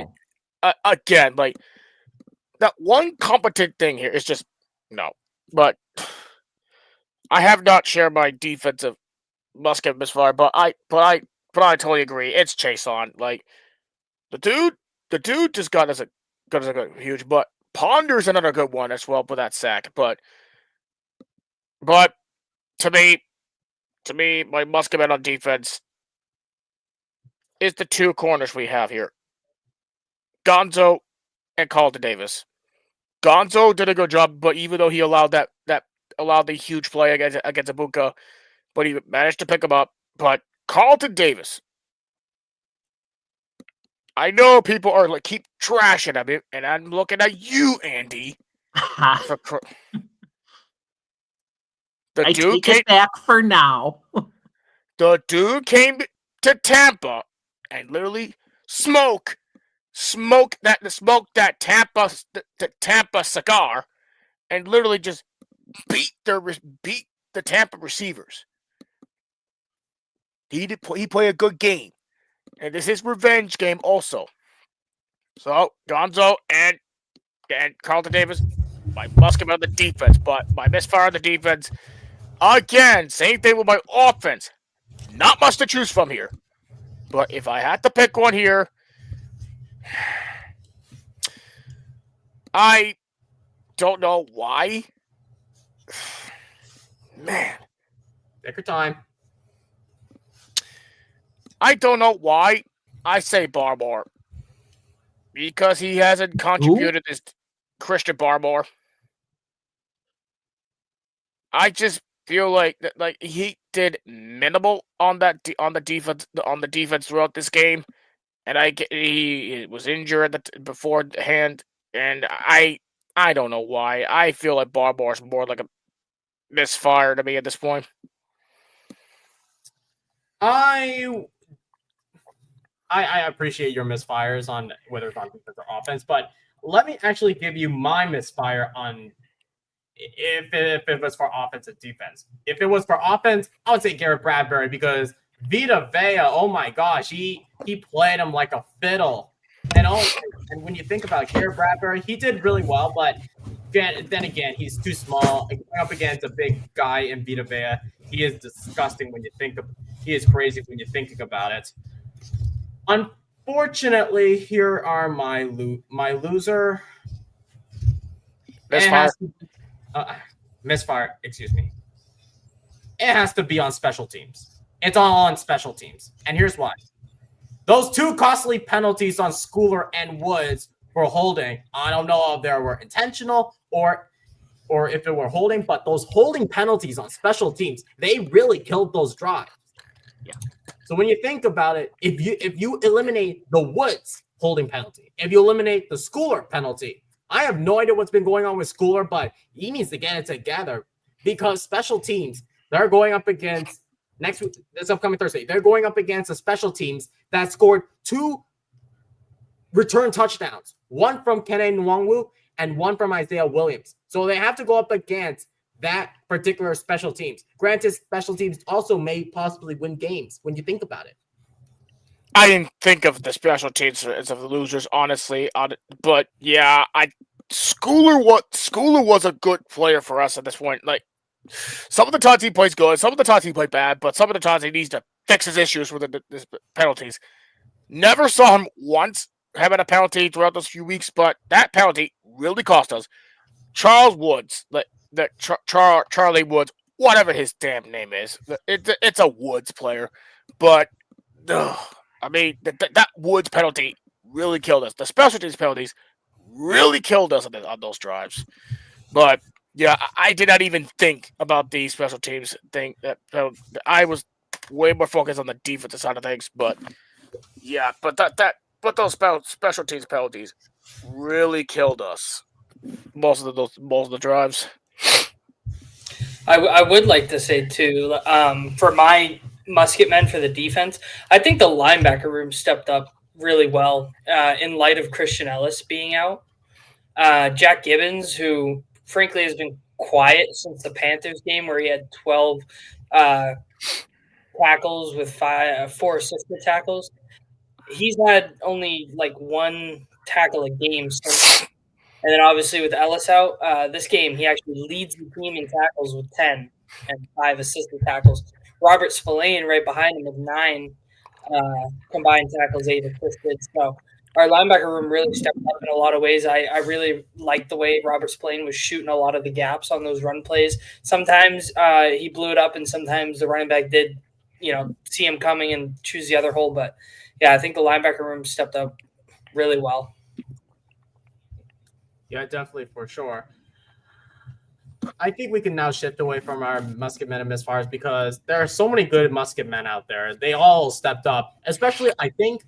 Like again, like that one competent thing here is just no. But I have not shared my defensive Musket misfire, but I totally agree. It's Chase on. Like the dude just got as a huge. But Ponder's another good one as well for that sack. But to me, my Musket on defense is the two corners we have here, Gonzo and Carlton Davis. Gonzo did a good job, but even though he allowed that allowed the huge play against Ibuka, but he managed to pick him up. But Carlton Davis, I know people are like keep trashing at me, and I'm looking at you, Andy. For the I dude take it back for now. The dude came to Tampa and literally smoked that Tampa cigar, and literally just beat the Tampa receivers. He played a good game, and this is revenge game also. So Gonzo and Carlton Davis, my Musket on the defense, but my misfire on the defense. Again, same thing with my offense. Not much to choose from here. But if I had to pick one here, I don't know why. Man. Take your time. I don't know why I say Barmore. Because he hasn't contributed this Christian Barmore. I just feel like he did minimal on the defense throughout this game, and he was injured beforehand, and I don't know why. I feel like Barmore is more like a misfire to me at this point. I appreciate your misfires on whether it's on defense or offense, but let me actually give you my misfire on if it was for offense and defense. If it was for offense, I would say Garrett Bradbury, because Vita Vea, oh my gosh, he played him like a fiddle. And when you think about Garrett Bradbury, he did really well, but then again, he's too small. Going up against a big guy in Vita Vea, he is disgusting when you think of. He is crazy when you're thinking about it. Unfortunately, here are my loser. Misfire. Misfire, excuse me. It has to be on special teams. It's all on special teams. And here's why. Those two costly penalties on Schooler and Woods for holding, I don't know if they were intentional or if it were holding, but those holding penalties on special teams, they really killed those drives. Yeah. So when you think about it, if you eliminate the Woods holding penalty, if you eliminate the Schooler penalty, I have no idea what's been going on with Schooler, but he needs to get it together, because special teams, they're going up against this upcoming Thursday, they're going up against a special teams that scored 2 return touchdowns, one from Kene Nwangwu and one from Isaiah Williams. So they have to go up against that particular special teams. Granted, special teams also may possibly win games when you think about it. I didn't think of the special teams as of the losers, honestly. But yeah, Schooler was a good player for us at this point. Like, some of the times he plays good, some of the times he played bad, but some of the times he needs to fix his issues with the penalties. Never saw him once having a penalty throughout those few weeks, but that penalty really cost us. Charles Woods, Charlie Woods, whatever his damn name is, it's a Woods player, but I mean that Woods penalty really killed us. The special teams penalties really killed us on those drives. But yeah, I did not even think about the special teams thing. I was way more focused on the defensive side of things. But yeah, but those special teams penalties really killed us. Most of the drives. I would like to say too, for my Musket men for the defense, I think the linebacker room stepped up really well in light of Christian Ellis being out. Jack Gibbons, who frankly has been quiet since the Panthers game, where he had 12 tackles with 4 assisted tackles. He's had only like 1 tackle a game since. And then obviously with Ellis out, this game he actually leads the team in tackles with 10 and 5 assisted tackles. Robert Spillane right behind him with 9 combined tackles, 8 assisted. So our linebacker room really stepped up in a lot of ways. I really liked the way Robert Spillane was shooting a lot of the gaps on those run plays. Sometimes he blew it up, and sometimes the running back did, see him coming and choose the other hole. But, yeah, I think the linebacker room stepped up really well. Yeah, definitely, for sure. I think we can now shift away from our musket men and misfires because there are so many good musket men out there. They all stepped up, especially, I think,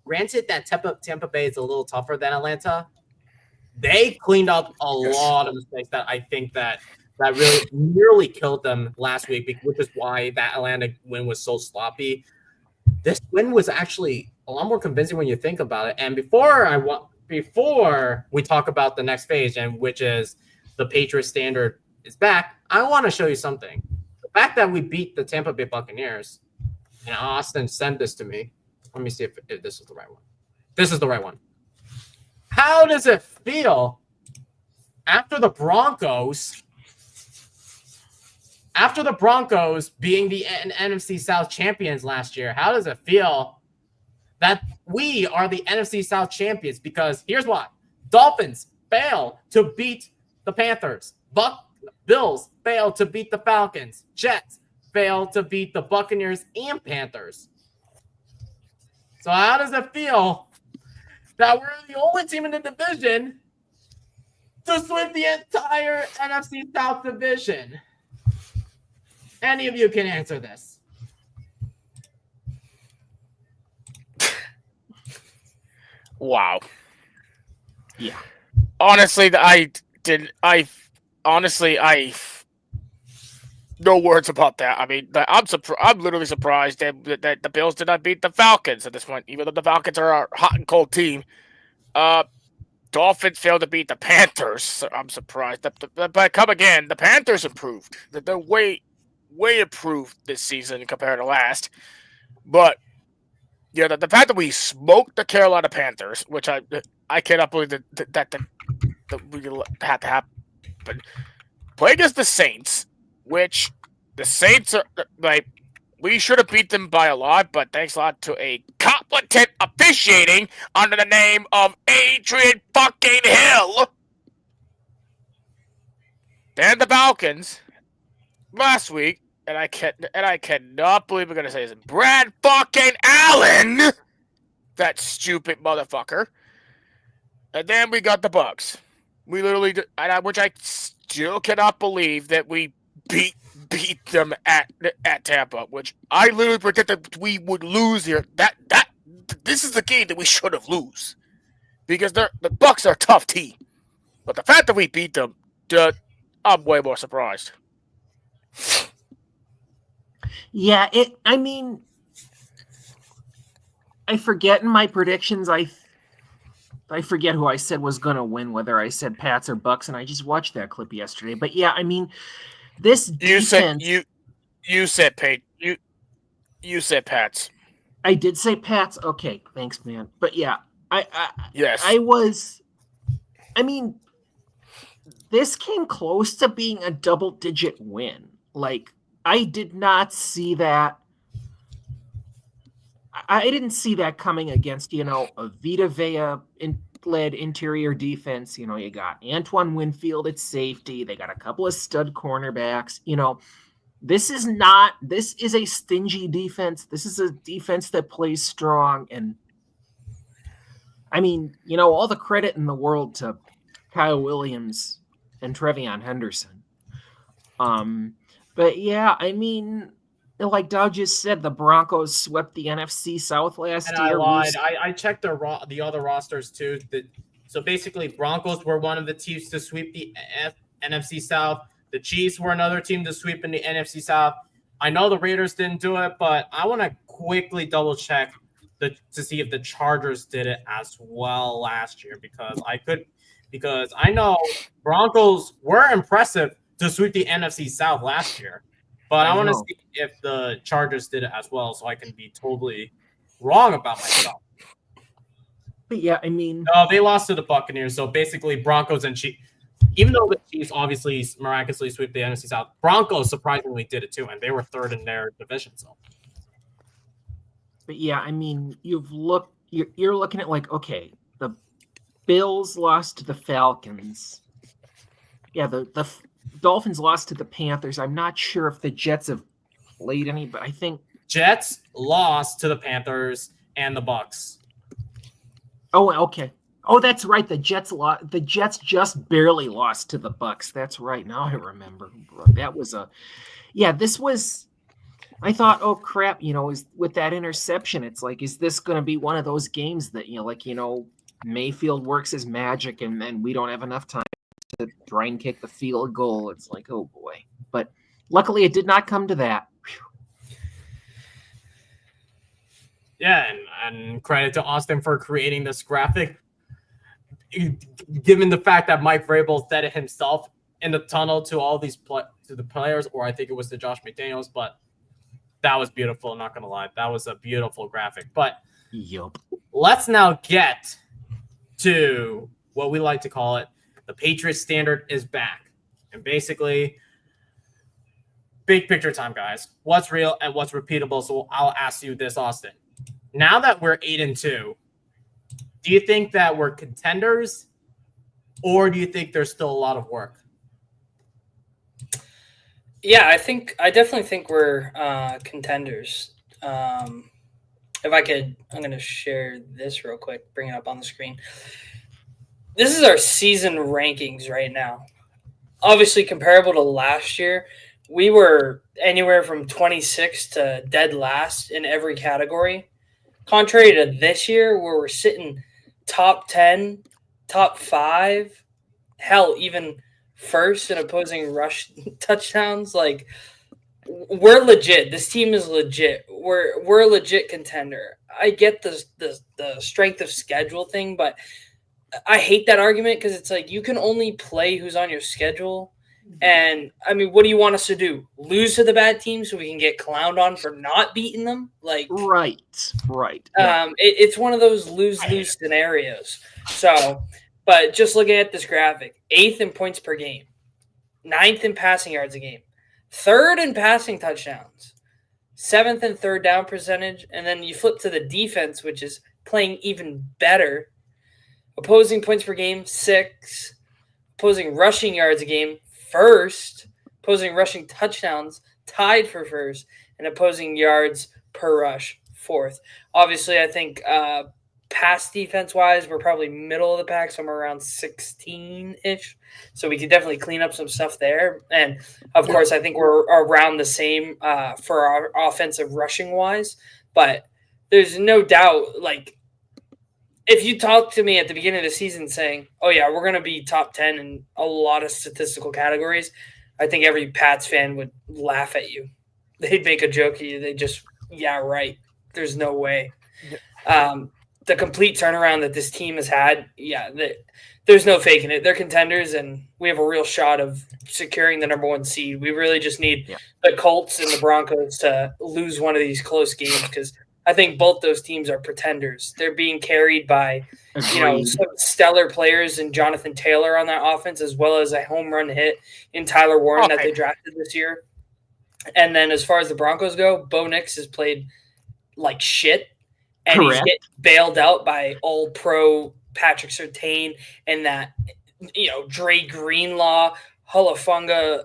granted that Tampa Bay is a little tougher than Atlanta. They cleaned up a lot of mistakes that I think that really nearly killed them last week, which is why that Atlanta win was so sloppy. This win was actually a lot more convincing when you think about it. And before we talk about the next phase, and which is the Patriots standard is back, I want to show you something. The fact that we beat the Tampa Bay Buccaneers, and Austin sent this to me. Let me see if this is the right one. This is the right one. How does it feel after the Broncos being the NFC South champions last year? How does it feel that we are the NFC South champions? Because here's why. Dolphins fail to beat the Panthers. Bills fail to beat the Falcons. Jets fail to beat the Buccaneers and Panthers. So how does it feel that we're the only team in the division to sweep the entire NFC South division? Any of you can answer this. Wow. Yeah. Honestly, no words about that. I mean, I'm literally surprised that the Bills did not beat the Falcons at this point, even though the Falcons are a hot and cold team. Dolphins failed to beat the Panthers. So I'm surprised. But come again, the Panthers improved. They're way improved this season compared to last. But yeah, the fact that we smoked the Carolina Panthers, which I cannot believe that we had to happen. Play against the Saints, which the Saints are like, we should have beat them by a lot, but thanks a lot to a competent officiating under the name of Adrian fucking Hill. Then the Falcons last week, and I cannot believe we're gonna say this. Brad fucking Allen, that stupid motherfucker. And then we got the Bucs. We literally, which I still cannot believe that we beat them at Tampa, which I literally predicted we would lose here. This is the game that we should have lose, because the Bucs are a tough team. But the fact that we beat them, I'm way more surprised. Yeah, I mean, I forget in my predictions. I forget who I said was going to win, whether I said Pats or Bucks, and I just watched that clip yesterday. But yeah, I mean, this defense. You said you said Pats. I did say Pats. Okay, thanks, man. But yeah, yes, I mean, this came close to being a double-digit win. Like, I did not see that. I didn't see that coming against, a Vita Vea-led interior defense. You got Antoine Winfield at safety. They got a couple of stud cornerbacks. This is a stingy defense. This is a defense that plays strong. And, I mean, all the credit in the world to Kyle Williams and Trevion Henderson. But, yeah, I mean, like Dow just said, the Broncos swept the NFC South last year. I lied. I checked the other rosters too. So basically, Broncos were one of the teams to sweep the NFC South. The Chiefs were another team to sweep in the NFC South. I know the Raiders didn't do it, but I want to quickly double check to see if the Chargers did it as well last year, because I know Broncos were impressive to sweep the NFC South last year. But I want to see if the Chargers did it as well, so I can be totally wrong about myself. But yeah, I mean, no, they lost to the Buccaneers. So basically, Broncos and Chiefs. even though the Chiefs obviously miraculously sweep the NFC South, Broncos surprisingly did it too, and they were third in their division. So, but yeah, I mean, you're looking at like, okay, the Bills lost to the Falcons. Yeah, the Dolphins lost to the Panthers. I'm not sure if the Jets have played any, but I think Jets lost to the Panthers and the Bucs. Oh, okay. Oh, that's right. The Jets just barely lost to the Bucs. That's right. Now I remember. That was this was. I thought, oh crap, is with that interception, it's like, is this going to be one of those games that Mayfield works his magic and then we don't have enough time to try and kick the field goal? It's like, oh boy. But luckily, it did not come to that. Yeah, and credit to Austin for creating this graphic. Given the fact that Mike Vrabel said it himself in the tunnel to all these to the players, or I think it was to Josh McDaniels, but that was beautiful. Not gonna lie, that was a beautiful graphic. But let's now get to what we like to call it: the Patriots standard is back, and basically, big picture time, guys. What's real and what's repeatable? So I'll ask you this, Austin. Now that we're 8-2, do you think that we're contenders, or do you think there's still a lot of work? Yeah, I definitely think we're contenders. If I could, I'm going to share this real quick, bring it up on the screen. This is our season rankings right now. Obviously, comparable to last year, we were anywhere from 26 to dead last in every category. Contrary to this year, where we're sitting top 10, top 5, hell, even first in opposing rush touchdowns. Like, we're legit. This team is legit. We're a legit contender. I get the strength of schedule thing, but I hate that argument because it's like you can only play who's on your schedule. And, I mean, what do you want us to do? Lose to the bad team so we can get clowned on for not beating them? Like, right. It's one of those lose-lose scenarios. So, but just looking at this graphic, 8th in points per game, 9th in passing yards a game, 3rd in passing touchdowns, 7th in third down percentage, and then you flip to the defense, which is playing even better. Opposing points per game, 6th. Opposing rushing yards a game, 1st, opposing rushing touchdowns, tied for 1st, and opposing yards per rush, 4th. Obviously, I think pass defense-wise, we're probably middle of the pack, somewhere around 16-ish. So we could definitely clean up some stuff there. And, of course, I think we're around the same for our offensive rushing-wise. But there's no doubt, like, if you talk to me at the beginning of the season saying, oh, yeah, we're going to be top 10 in a lot of statistical categories, I think every Pats fan would laugh at you. They'd make a joke at you. They just, yeah, right. There's no way. The complete turnaround that this team has had, yeah, there's no faking it. They're contenders, and we have a real shot of securing the number 1 seed. We really just need the Colts and the Broncos to lose one of these close games because I think both those teams are pretenders. They're being carried by, some stellar players in Jonathan Taylor on that offense, as well as a home run hit in Tyler Warren that they drafted this year. And then as far as the Broncos go, Bo Nix has played like shit, and he's getting bailed out by All-Pro Patrick Surtain and that, Dre Greenlaw, Hulafunga,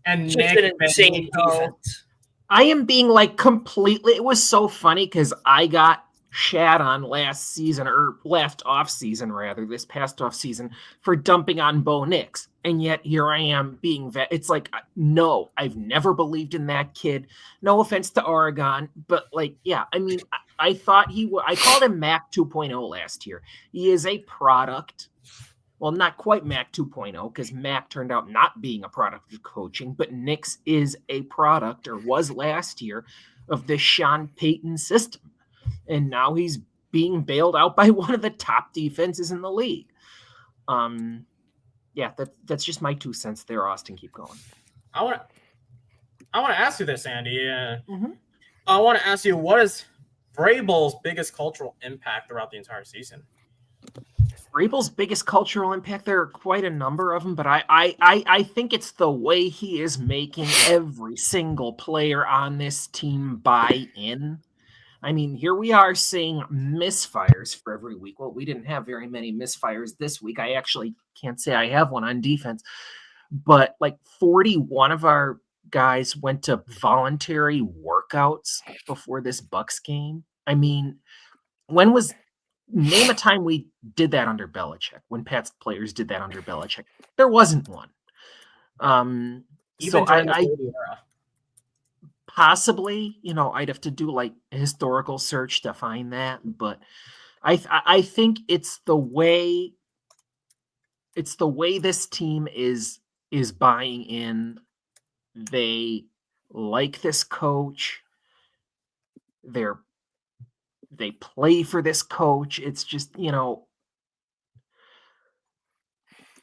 and just Nick an insane defense. I am being like completely. It was so funny because I got shat on last season or last off season, rather, this past off season for dumping on Bo Nix. And yet here I am being it's like, no, I've never believed in that kid. No offense to Oregon, but like, yeah, I mean, I thought I called him Mac 2.0 last year. He is a product. Well, not quite Mac 2.0 because Mac turned out not being a product of coaching, but Nix is a product, or was last year, of the Sean Payton system. And now he's being bailed out by one of the top defenses in the league. That's just my 2 cents there, Austin. Keep going. I want to ask you this, Andy. I want to ask you, what is Vrabel's biggest cultural impact throughout the entire season? Vrabel's biggest cultural impact, there are quite a number of them, but I think it's the way he is making every single player on this team buy in. I mean, here we are seeing misfires for every week. Well, we didn't have very many misfires this week. I actually can't say I have one on defense, but like 41 of our guys went to voluntary workouts before this Bucks game. I mean, name a time we did that under Belichick, when Pat's players did that under Belichick. There wasn't one. Even during the 40 era. Possibly, I'd have to do like a historical search to find that, but I think it's the way this team is buying in. They like this coach. They play for this coach. It's just,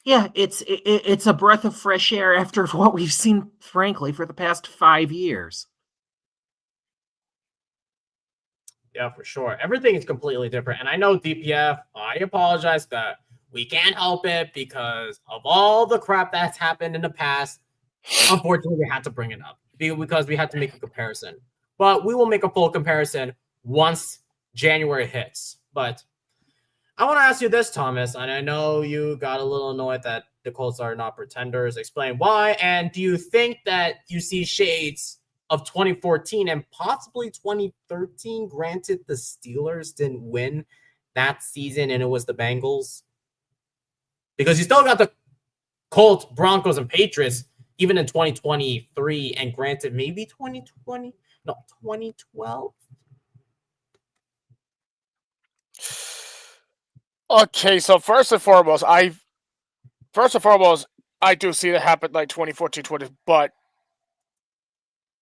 it's a breath of fresh air after what we've seen, frankly, for the past 5 years. Yeah, for sure. Everything is completely different. And I know DPF, I apologize that we can't help it because of all the crap that's happened in the past. Unfortunately, we had to bring it up because we had to make a comparison. But we will make a full comparison once January hits. But I want to ask you this, Thomas, and I know you got a little annoyed that the Colts are not pretenders. Explain why. And do you think that you see shades of 2014 and possibly 2013? Granted, the Steelers didn't win that season and it was the Bengals. Because you still got the Colts, Broncos, and Patriots even in 2023. And granted, maybe 2012. Okay, so first and foremost, I do see that happen like 2014, 20, but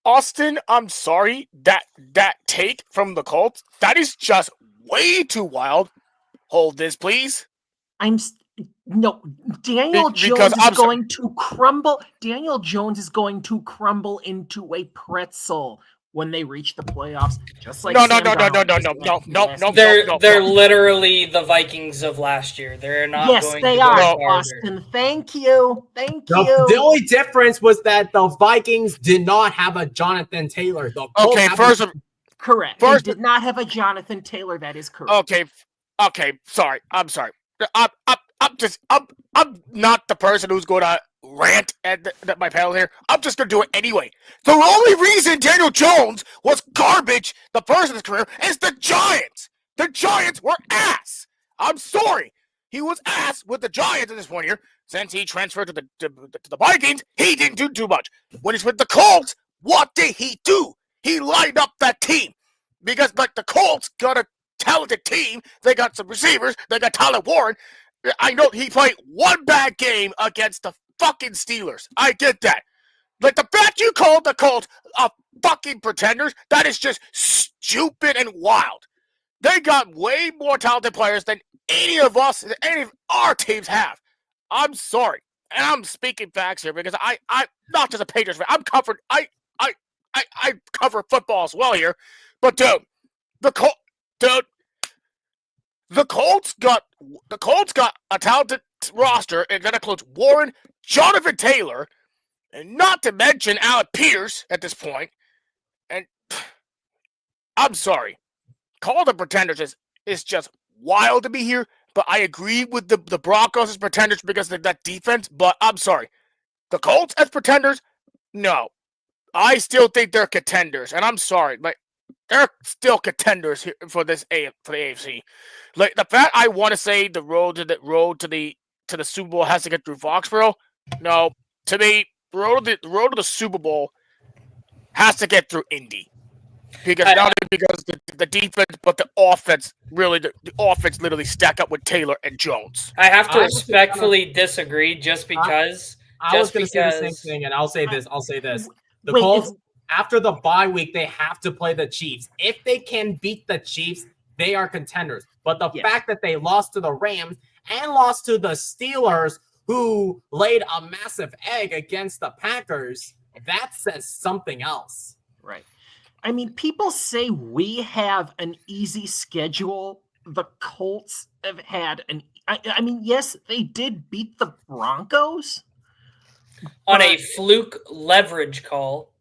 Austin, I'm sorry, that take from the Colts, that is just way too wild. Hold this, please. No, Daniel Jones is going to crumble. Daniel Jones is going to crumble into a pretzel when they reach the playoffs. Just like no. They're literally the Vikings of last year. They're not. Yes, going they to are, go Austin. Thank you. The only difference was that the Vikings did not have a Jonathan Taylor. Correct. They did not have a Jonathan Taylor. That is correct. Okay. Sorry. I'm sorry. I'm not the person who's going to rant at my panel here. I'm just going to do it anyway. The only reason Daniel Jones was garbage the first of his career is the Giants. The Giants were ass. I'm sorry. He was ass with the Giants at this point here. Since he transferred to the Vikings, he didn't do too much. When he's with the Colts, what did he do? He lined up that team. Because like the Colts got a talented team. They got some receivers. They got Tyler Warren. I know he played one bad game against the fucking Steelers. I get that. Like the fact you called the Colts a fucking pretenders, that is just stupid and wild. They got way more talented players than any of our teams have. I'm sorry. And I'm speaking facts here because I'm not just a Patriots fan. I'm covered. I cover football as well here. But dude, the Colts got a talented roster, and that includes Warren, Jonathan Taylor, and not to mention Alec Pierce at this point. And I'm sorry, call the pretenders is just wild to be here. But I agree with the Broncos as pretenders because of that defense. But I'm sorry, the Colts as pretenders, no, I still think they're contenders, and I'm sorry, but they're still contenders here for the AFC. Like the fact I want to say the road to the Super Bowl has to get through Foxborough. No, to me, the road to the Super Bowl has to get through Indy. Because not only because the defense, but the offense the offense literally stack up with Taylor and Jones. I have to respectfully disagree just because. I was going to say the same thing, and I'll say this. The Colts, after the bye week, they have to play the Chiefs. If they can beat the Chiefs, they are contenders. But the fact that they lost to the Rams and lost to the Steelers, who laid a massive egg against the Packers, that says something else. Right. I mean, people say we have an easy schedule. The Colts have had I mean, yes, they did beat the Broncos on a fluke leverage call.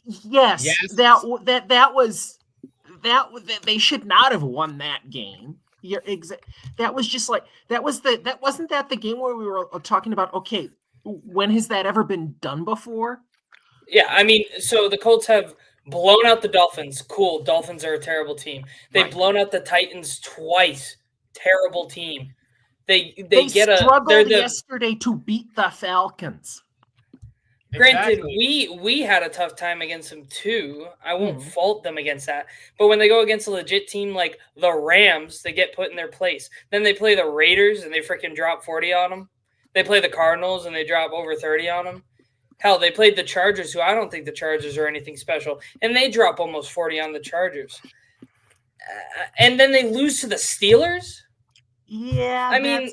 Yes, Yes. that was they should not have won that game. That was just like wasn't that the game where we were talking about, okay, when has that ever been done before? Yeah, I mean, so the Colts have blown out the Dolphins. Cool, Dolphins are a terrible team. They've Right. blown out the Titans twice. Terrible team. They struggled yesterday to beat the Falcons. Granted, Exactly. we had a tough time against them too. I won't fault them against that. But when they go against a legit team like the Rams, they get put in their place. Then they play the Raiders and they freaking drop 40 on them. They play the Cardinals and they drop over 30 on them. Hell, they played the Chargers, who I don't think the Chargers are anything special, and they drop almost 40 on the Chargers. And then they lose to the Steelers? Yeah, I mean,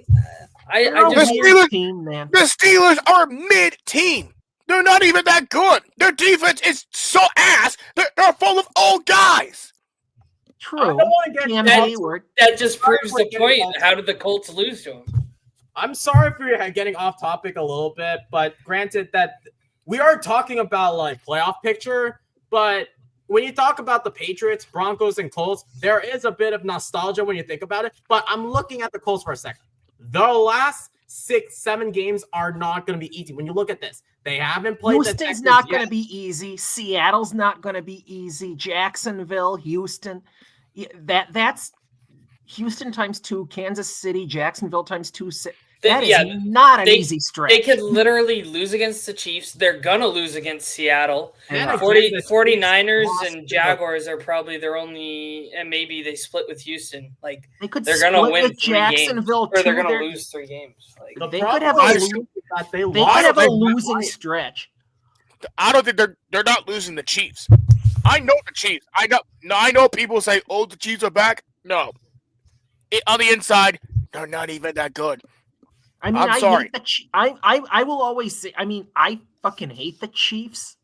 I just just weird team, man. The Steelers are mid-team. They're not even that good. Their defense is so ass. They're full of old guys. True. I don't want to get Cam that- Hayward. that just proves the point. How did the Colts lose to them? I'm sorry if we're getting off topic a little bit, but granted that we are talking about like playoff picture, but when you talk about the Patriots, Broncos, and Colts, there is a bit of nostalgia when you think about it. But I'm looking at the Colts for a second. The last 6-7 games are not going to be easy. When you look at this, they haven't played. Houston's not going to be easy. Seattle's not going to be easy. Jacksonville, Houston, that's Houston times 2, Kansas City, Jacksonville times 2. That is not an easy stretch. They could literally lose against the Chiefs. They're going to lose against Seattle. Yeah. 49ers and Jaguars are probably their only, and maybe they split with Houston. Like, they're going to win 3 Jacksonville games, or they're going to lose 3 games. Like, they could have a losing stretch. I don't think they're not losing the Chiefs. I know the Chiefs. I know people say, "Oh, the Chiefs are back." No, on the inside, they're not even that good. I mean, I'm sorry. I will always say. I mean, I fucking hate the Chiefs.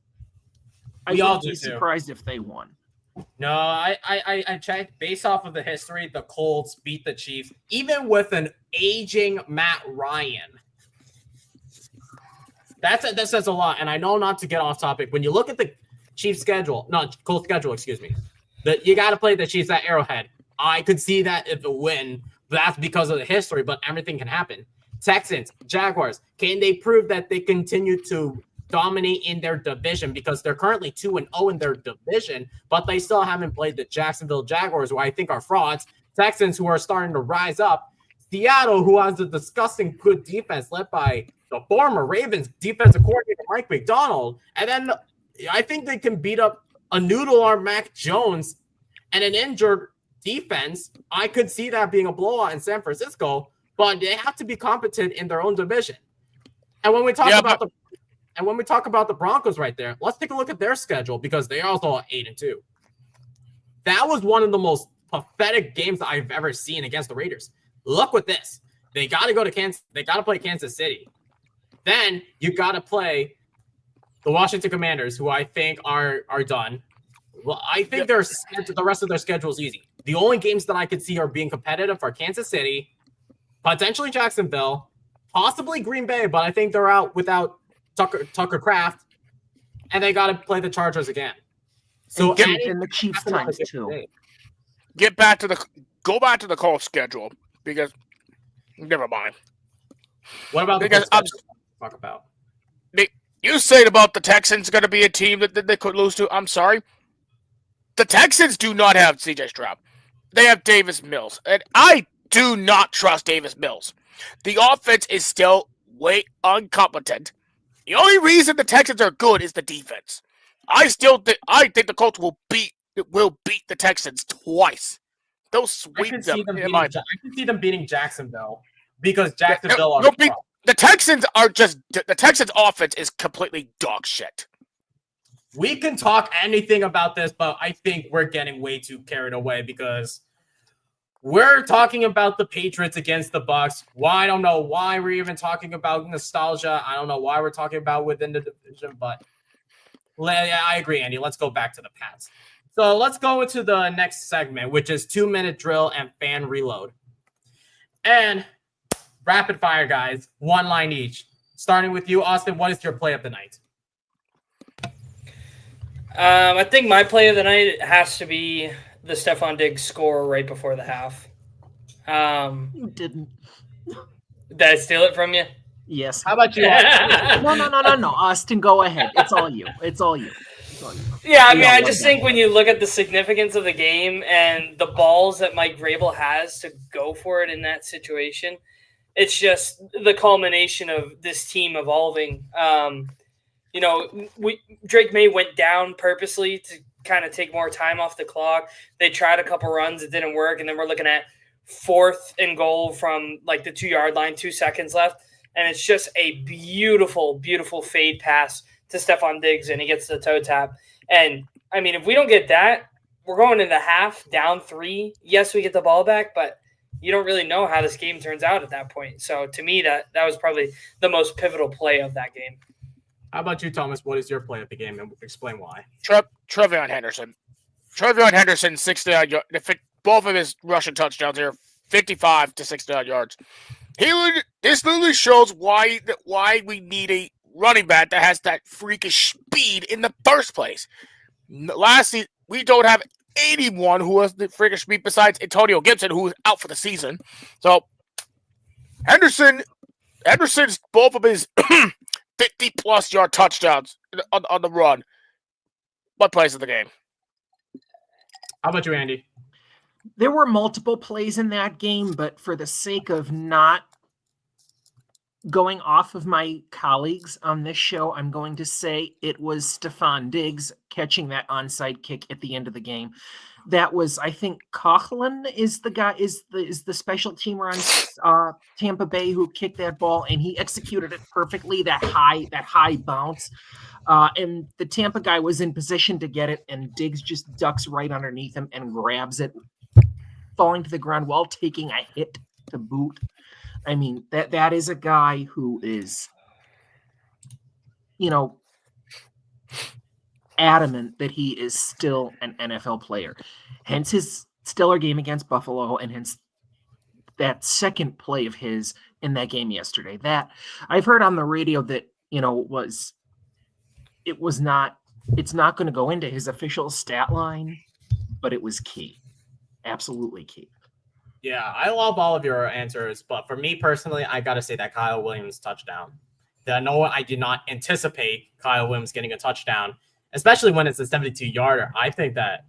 I wouldn't be surprised if they won. No, I checked based off of the history. The Colts beat the Chiefs, even with an aging Matt Ryan. That says a lot. And I know not to get off topic. When you look at the Chiefs schedule, Colts schedule, excuse me, that you got to play the Chiefs at Arrowhead. I could see that if a win, but that's because of the history. But everything can happen. Texans, Jaguars, can they prove that they continue to dominate in their division? Because they're currently 2-0 in their division, but they still haven't played the Jacksonville Jaguars, who I think are frauds. Texans, who are starting to rise up. Seattle, who has a disgusting good defense led by the former Ravens defensive coordinator Mike McDonald. And then I think they can beat up a noodle arm Mac Jones and an injured defense. I could see that being a blowout in San Francisco. But they have to be competent in their own division. And when we talk about the Broncos right there, let's take a look at their schedule because they also are 8-2. That was one of the most pathetic games I've ever seen against the Raiders. Look with this. They got to go to Kansas. They got to play Kansas City. Then you got to play the Washington Commanders, who I think are done. Well, I think the rest of their schedule is easy. The only games that I could see are being competitive are Kansas City, potentially Jacksonville, possibly Green Bay, but I think they're out without Tucker Kraft, and they got to play the Chargers again. So and the Chiefs times 2. Go back to the Colts schedule because never mind. What about the Colts talk about? You said about the Texans going to be a team that they could lose to. I'm sorry. The Texans do not have CJ Stroud. They have Davis Mills, and I do not trust Davis Mills. The offense is still way incompetent. The only reason the Texans are good is the defense. I think the Colts will beat the Texans twice. They'll sweep them. I can see them beating Jacksonville because Jacksonville the Texans offense is completely dog shit. We can talk anything about this, but I think we're getting way too carried away because we're talking about the Patriots against the Bucs. I don't know why we're even talking about nostalgia. I don't know why we're talking about within the division, but I agree, Andy. Let's go back to the Pats. So let's go into the next segment, which is 2-minute drill and fan reload. And rapid fire, guys. One line each. Starting with you, Austin, what is your play of the night? I think my play of the night has to be the Stephon Diggs score right before the half. You didn't. Did I steal it from you? Yes. How about you, Austin? No. Austin, go ahead. It's all you. Yeah, I mean, We all I love just that think play. when you look at the significance of the game and the balls that Mike Vrabel has to go for it in that situation, it's just the culmination of this team evolving. Drake May went down purposely to kind of take more time off the clock. They tried a couple runs, it didn't work, and then we're looking at 4th and goal from like the 2-yard line, 2 seconds left, and it's just a beautiful, beautiful fade pass to Stephon Diggs, and he gets the toe tap. And, I mean, if we don't get that, we're going into half, down 3. Yes, we get the ball back, but you don't really know how this game turns out at that point. So, to me, that was probably the most pivotal play of that game. How about you, Thomas? What is your play of the game, and explain why? Trevion Henderson. Trevion Henderson, 69 yards. Both of his rushing touchdowns here, 55 to 69 yards. This literally shows why we need a running back that has that freakish speed in the first place. Last season, we don't have anyone who has the freakish speed besides Antonio Gibson, who is out for the season. So Henderson's both of his 50-plus yard touchdowns on the run. What plays of the game? How about you, Andy? There were multiple plays in that game, but for the sake of not going off of my colleagues on this show, I'm going to say it was Stephon Diggs catching that onside kick at the end of the game. That was, I think, Coughlin is the guy, is the special teamer on Tampa Bay who kicked that ball, and he executed it perfectly. That high bounce, and the Tampa guy was in position to get it, and Diggs just ducks right underneath him and grabs it, falling to the ground while taking a hit to boot. I mean, that is a guy who is, adamant that he is still an NFL player. Hence his stellar game against Buffalo, and hence that second play of his in that game yesterday. That I've heard on the radio that, it's not going to go into his official stat line, but it was key. Absolutely key. Yeah, I love all of your answers, but for me personally, I got to say that Kyle Williams touchdown. I did not anticipate Kyle Williams getting a touchdown, especially when it's a 72-yarder. I think that,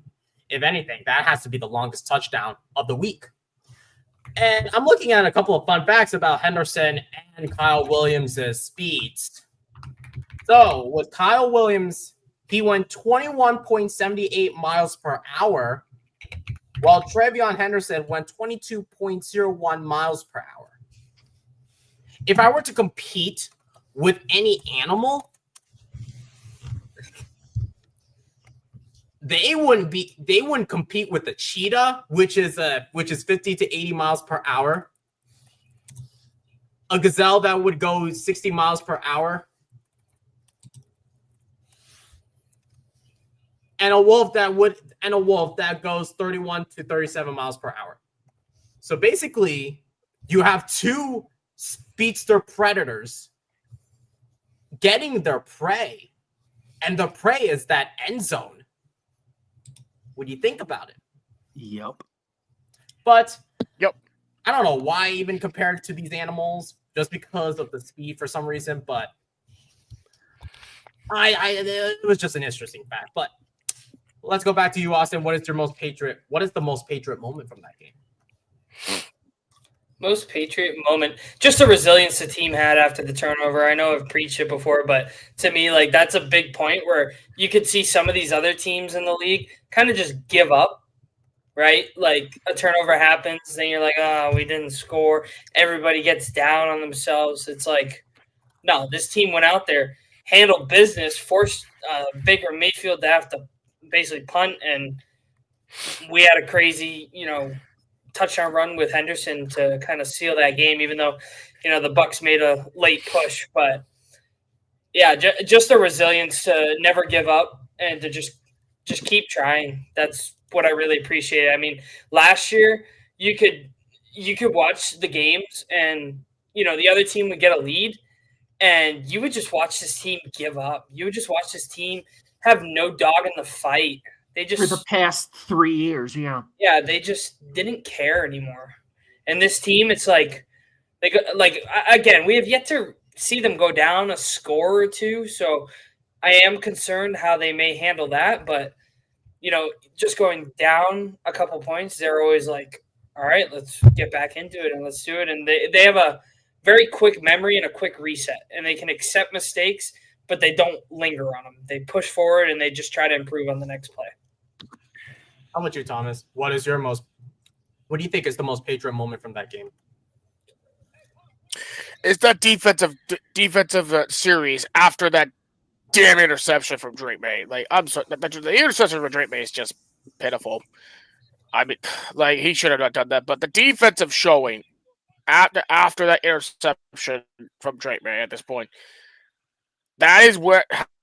if anything, that has to be the longest touchdown of the week. And I'm looking at a couple of fun facts about Henderson and Kyle Williams' speeds. So with Kyle Williams, he went 21.78 miles per hour, while Trevion Henderson went 22.01 miles per hour. If I were to compete with any animal, they wouldn't compete with the cheetah, which is 50 to 80 miles per hour. A gazelle that would go 60 miles per hour. And a wolf that goes 31 to 37 miles per hour. So basically, you have two speedster predators getting their prey, and the prey is that end zone. What do you think about it? Yep. But Yep. I don't know why even compare it to these animals, just because of the speed for some reason. But it was just an interesting fact. But let's go back to you, Austin. What is the most Patriot moment from that game? Most Patriot moment, just the resilience the team had after the turnover. I know I've preached it before, but to me, that's a big point where you could see some of these other teams in the league kind of just give up, right? Like a turnover happens, then you're like, oh, we didn't score. Everybody gets down on themselves. It's like, no, this team went out there, handled business, forced Baker Mayfield to have to basically punt, and we had a crazy, touchdown run with Henderson to kind of seal that game, even though, the Bucs made a late push. But yeah, just the resilience to never give up and to just keep trying. That's what I really appreciate. I mean, last year you could you could watch the games and, the other team would get a lead and you would just watch this team give up. You would just watch this team have no dog in the fight. They For the just, past 3 years, yeah. they just didn't care anymore. And this team, it's like, again, we have yet to see them go down a score or two. So I am concerned how they may handle that. But, just going down a couple points, they're always like, all right, let's get back into it and let's do it. And they have a very quick memory and a quick reset. And they can accept mistakes, but they don't linger on them. They push forward and they just try to improve on the next play. How about you, Thomas? What do you think is the most Patriot moment from that game? It's that defensive series after that damn interception from Drake May. Like, I'm sorry, the interception from Drake May is just pitiful. I mean, like, he should have not done that. But the defensive showing after that interception from Drake May at this point, that is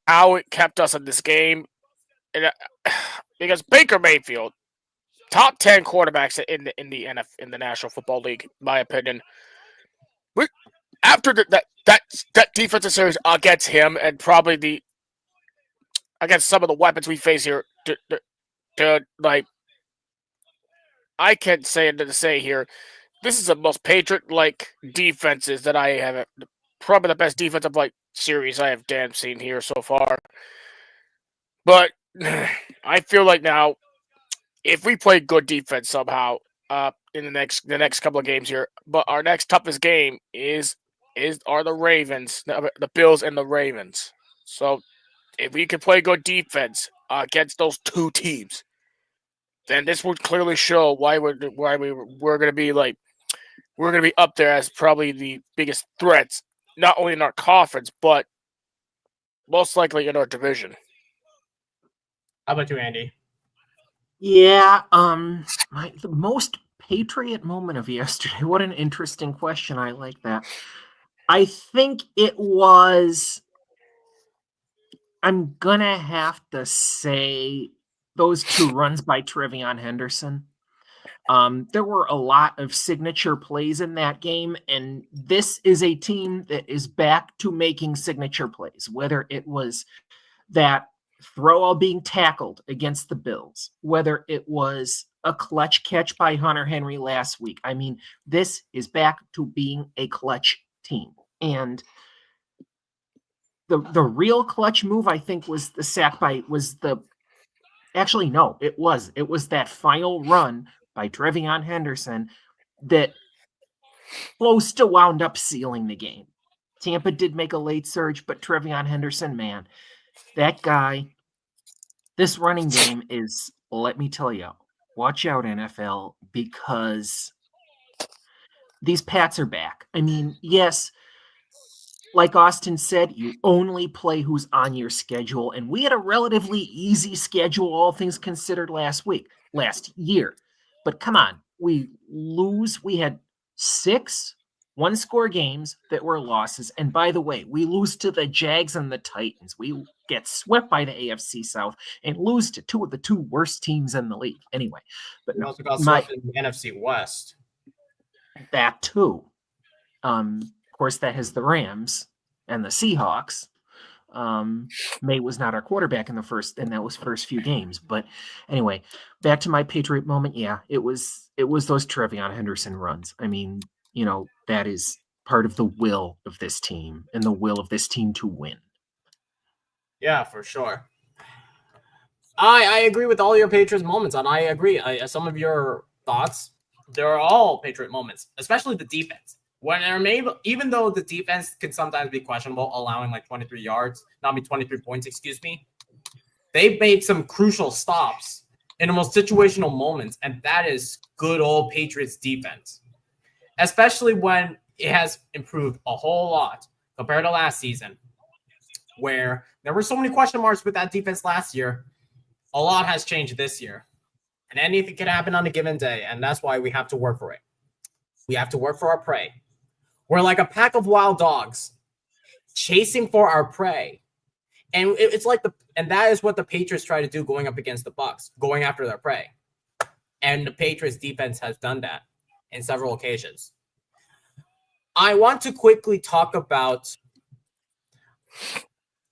how it kept us in this game. And, because Baker Mayfield, top 10 quarterbacks in the National Football League, in my opinion. After that defensive series against him and probably against some of the weapons we face here, like, I can't say here, this is the most Patriot-like defenses that I have. Probably the best defensive series I have seen here so far. But I feel like now, if we play good defense somehow in the next couple of games here, but our next toughest game are the Ravens, the Bills and the Ravens. So if we can play good defense against those two teams, then this would clearly show why we're going to be up there as probably the biggest threats, not only in our conference but most likely in our division. How about you, Andy? Yeah, the most Patriot moment of yesterday. What an interesting question. I like that. I think it was, I'm going to have to say those 2 runs by Trevion Henderson. There were a lot of signature plays in that game, and this is a team that is back to making signature plays, whether it was that throw all being tackled against the Bills, whether it was a clutch catch by Hunter Henry last week. I mean, this is back to being a clutch team. And the real clutch move, I think, was the sack it was that final run by Trevion Henderson that close to wound up sealing the game. Tampa did make a late surge, but Trevion Henderson, man, that guy, this running game is, let me tell you, watch out, NFL, because these Pats are back. I mean, yes, like Austin said, you only play who's on your schedule, and we had a relatively easy schedule, all things considered, last year. But come on, we had 6 one-score games that were losses. And by the way, we lose to the Jags and the Titans. We get swept by the AFC South and lose to 2 of the 2 worst teams in the league. Anyway, but We also got swept in the NFC West. That too. Of course, that has the Rams and the Seahawks. May was not our quarterback in those first few games. But anyway, back to my Patriot moment. Yeah, it was those Trevion Henderson runs. I mean, that is part of the will of this team and the will of this team to win. Yeah, for sure. I agree with all your Patriots moments, and I agree. Some of your thoughts, they're all Patriot moments, especially the defense. Even though the defense can sometimes be questionable, allowing 23 points, excuse me, they've made some crucial stops in the most situational moments, and that is good old Patriots defense. Especially when it has improved a whole lot compared to last season, where there were so many question marks with that defense last year. A lot has changed this year, and anything can happen on a given day, and that's why we have to work for it. We have to work for our prey. We're like a pack of wild dogs chasing for our prey, and and that is what the Patriots try to do going up against the Bucs, going after their prey, and the Patriots defense has done that. in several occasions. I want to quickly talk about,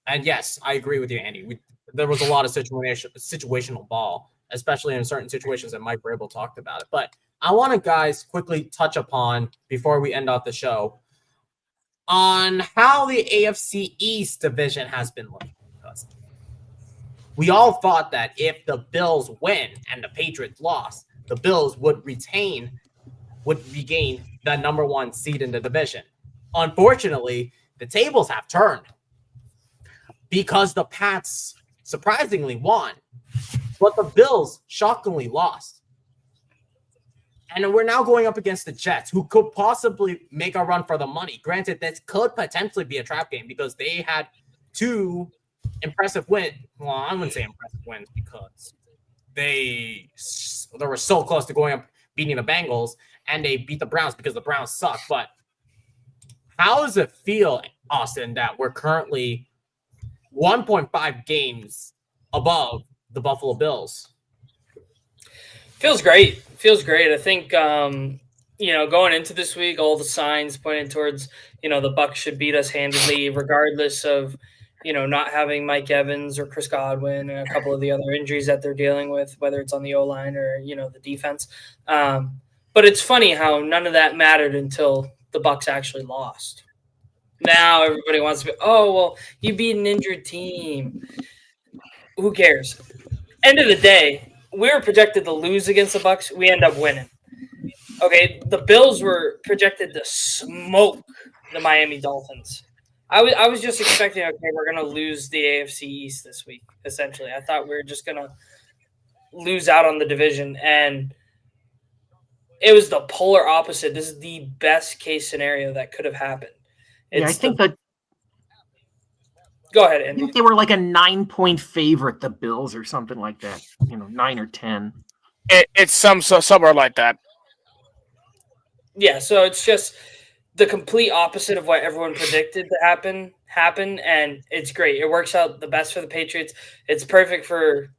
and yes, I agree with you, Andy. There was a lot of situational ball, especially in certain situations that Mike Vrabel talked about it. But I want to, guys, quickly touch upon, before we end off the show, on how the AFC East division has been looking. Because we all thought that if the Bills win and the Patriots lost, the Bills would regain that number one seed in the division. Unfortunately, the tables have turned because the Pats surprisingly won, but the Bills shockingly lost. And we're now going up against the Jets, who could possibly make a run for the money. Granted, this could potentially be a trap game because they had two impressive wins. Well, I wouldn't say impressive wins because they were so close to going up, beating the Bengals, and they beat the Browns because the Browns suck. But how does it feel, Austin, that we're currently 1.5 games above the Buffalo Bills? Feels great. I think, going into this week, all the signs pointed towards, the Bucs should beat us handedly, regardless of, not having Mike Evans or Chris Godwin and a couple of the other injuries that they're dealing with, whether it's on the O-line or, the defense. But it's funny how none of that mattered until the Bucs actually lost. Now everybody wants to be, you beat an injured team. Who cares? End of the day, we were projected to lose against the Bucs. We end up winning. Okay, the Bills were projected to smoke the Miami Dolphins. I was just expecting, we're going to lose the AFC East this week, essentially. I thought we were just going to lose out on the division, and it was the polar opposite. This is the best case scenario that could have happened. I think that. Go ahead, Andy. I think they were like a 9-point favorite, the Bills, or something like that. 9 or 10. It's somewhere like that. Yeah, so it's just the complete opposite of what everyone predicted to happen, and it's great. It works out the best for the Patriots. It's perfect for,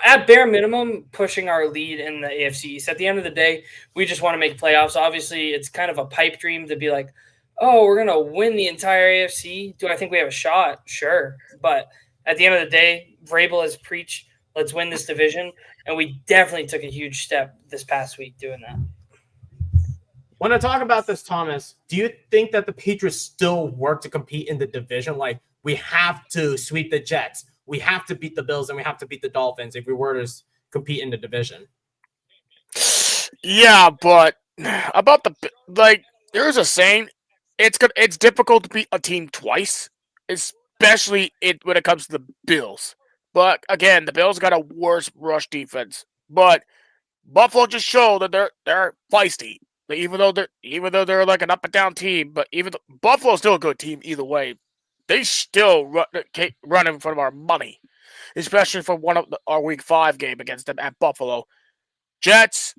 at bare minimum, pushing our lead in the AFC East. At the end of the day, we just want to make playoffs. Obviously, it's kind of a pipe dream to be like, we're going to win the entire AFC. Do I think we have a shot? Sure. But at the end of the day, Vrabel has preached, let's win this division, and we definitely took a huge step this past week doing that. When I talk about this, Thomas, do you think that the Patriots still work to compete in the division? Like, we have to sweep the Jets, we have to beat the Bills, and we have to beat the Dolphins if we were to compete in the division? Yeah, but about there's a saying, it's difficult to beat a team twice, especially when it comes to the Bills. But again, the Bills got a worse rush defense. But Buffalo just showed that they're feisty. Even though they're like an up and down team, but Buffalo's still a good team either way. They still run in front of our money, especially for our Week 5 game against them at Buffalo. Jets,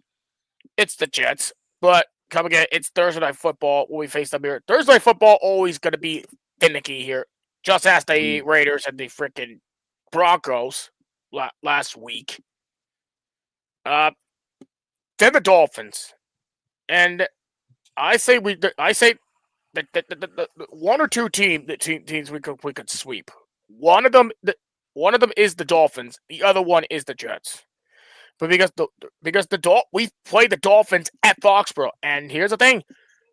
it's the Jets, but come again, it's Thursday Night Football when we face them here. Thursday Night Football always going to be finicky here. Just ask the Raiders and the freaking Broncos last week. Then the Dolphins. And I say that the one or two teams we could sweep. One of them is the Dolphins. The other one is the Jets. But because we play the Dolphins at Foxborough, and here's the thing: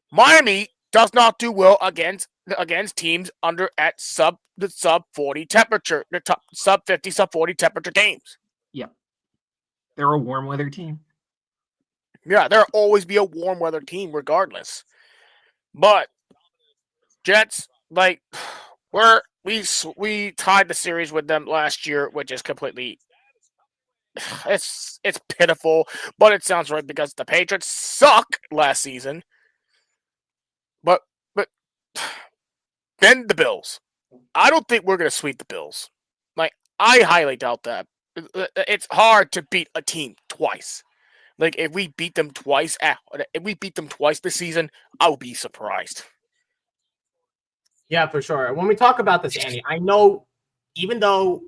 Miami does not do well against teams at sub 40 temperature, sub 50, sub 40 temperature games. Yeah, they're a warm weather team. Yeah, there'll always be a warm weather team regardless. But Jets, we tied the series with them last year, which is completely it's pitiful, but it sounds right because the Patriots suck last season. But then the Bills. I don't think we're going to sweep the Bills. I highly doubt that. It's hard to beat a team twice. If we beat them twice this season, I'll be surprised. Yeah, for sure. When we talk about this, Andy, I know even though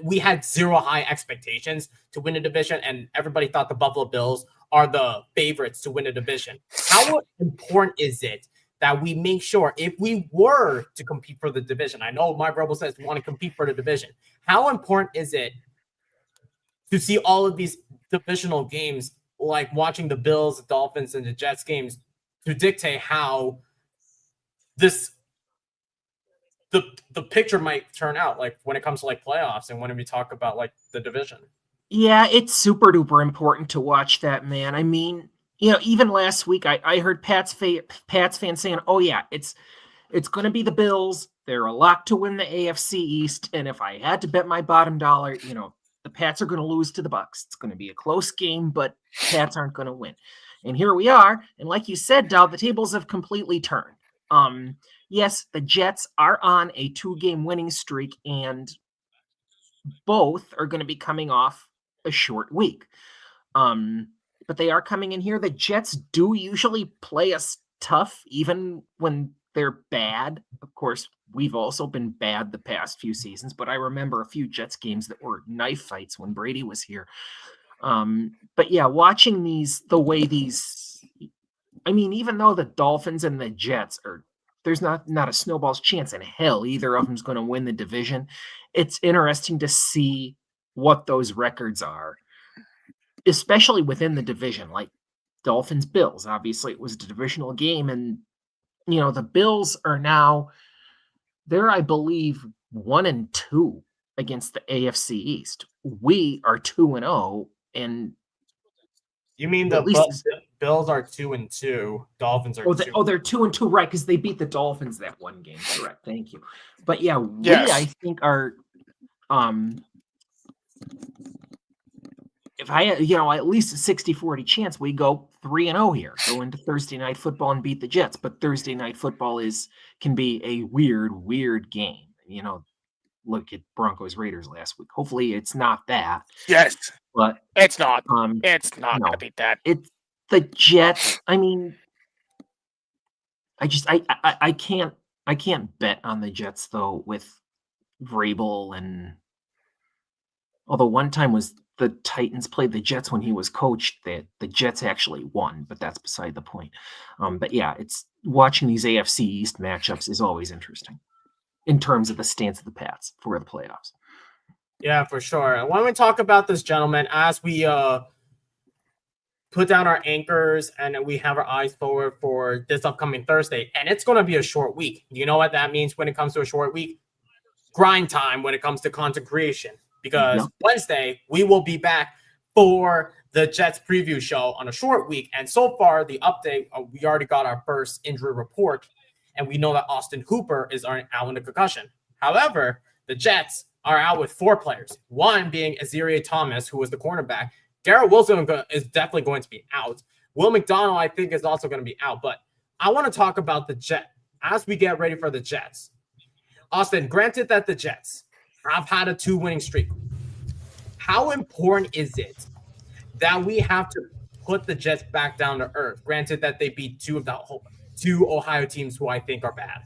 we had zero high expectations to win the division and everybody thought the Buffalo Bills are the favorites to win a division. How important is it that we make sure if we were to compete for the division, I know Mike Rebel says we want to compete for the division. How important is it to see all of these divisional games, like watching the Bills, the Dolphins, and the Jets games, to dictate how the picture might turn out, like when it comes to like playoffs and when we talk about like the division? Yeah, it's super duper important to watch that, man. I mean, even last week I heard Pats fans saying, "Oh yeah, it's going to be the Bills. They're a lock to win the AFC East, and if I had to bet my bottom dollar, the Pats are going to lose to the Bucs. It's going to be a close game, but Pats aren't going to win." And here we are, and like you said, Dow, the tables have completely turned. Yes, the Jets are on a 2-game winning streak, and both are going to be coming off a short week. But they are coming in here. The Jets do usually play us tough, even when they're bad. Of course, we've also been bad the past few seasons, but I remember a few Jets games that were knife fights when Brady was here. But yeah, watching even though the Dolphins and the Jets there's not a snowball's chance in hell either of them's going to win the division. It's interesting to see what those records are, especially within the division, like Dolphins Bills. Obviously, it was a divisional game, and the Bills are now they're, I believe, 1-2 against the AFC East. We are 2-0, and you mean the Bills are 2-2, Dolphins are 2. They're 2-2, right? Because they beat the Dolphins that one game. Correct. Thank you. But yeah, Yes. we I think are if I at least a 60-40 chance we go 3-0 here, go into Thursday Night Football and beat the Jets. But Thursday Night Football can be a weird game. Look at Broncos Raiders last week. Hopefully it's not that. Yes. But it's not. It's not going to be that. It's the Jets. I mean, I can't bet on the Jets though with Vrabel, and although one time was the Titans played the Jets when he was coached, that the Jets actually won, but that's beside the point. But yeah, it's watching these AFC East matchups is always interesting in terms of the stance of the Pats for the playoffs. Yeah, for sure. When we talk about this, gentlemen, as we put down our anchors and we have our eyes forward for this upcoming Thursday, and it's going to be a short week. You know what that means when it comes to a short week? Grind time when it comes to content creation. Because Wednesday, we will be back for the Jets preview show on a short week. And so far, the update, we already got our first injury report, and we know that Austin Hooper is out with a concussion. However, the Jets are out with 4 players, one being Azaria Thomas, who was the cornerback. Garrett Wilson is definitely going to be out. Will McDonald, I think, is also going to be out. But I want to talk about the Jets as we get ready for the Jets. Austin, granted that the Jets have had a 2-winning streak, how important is it that we have to put the Jets back down to earth? Granted that they beat 2 Ohio teams who I think are bad.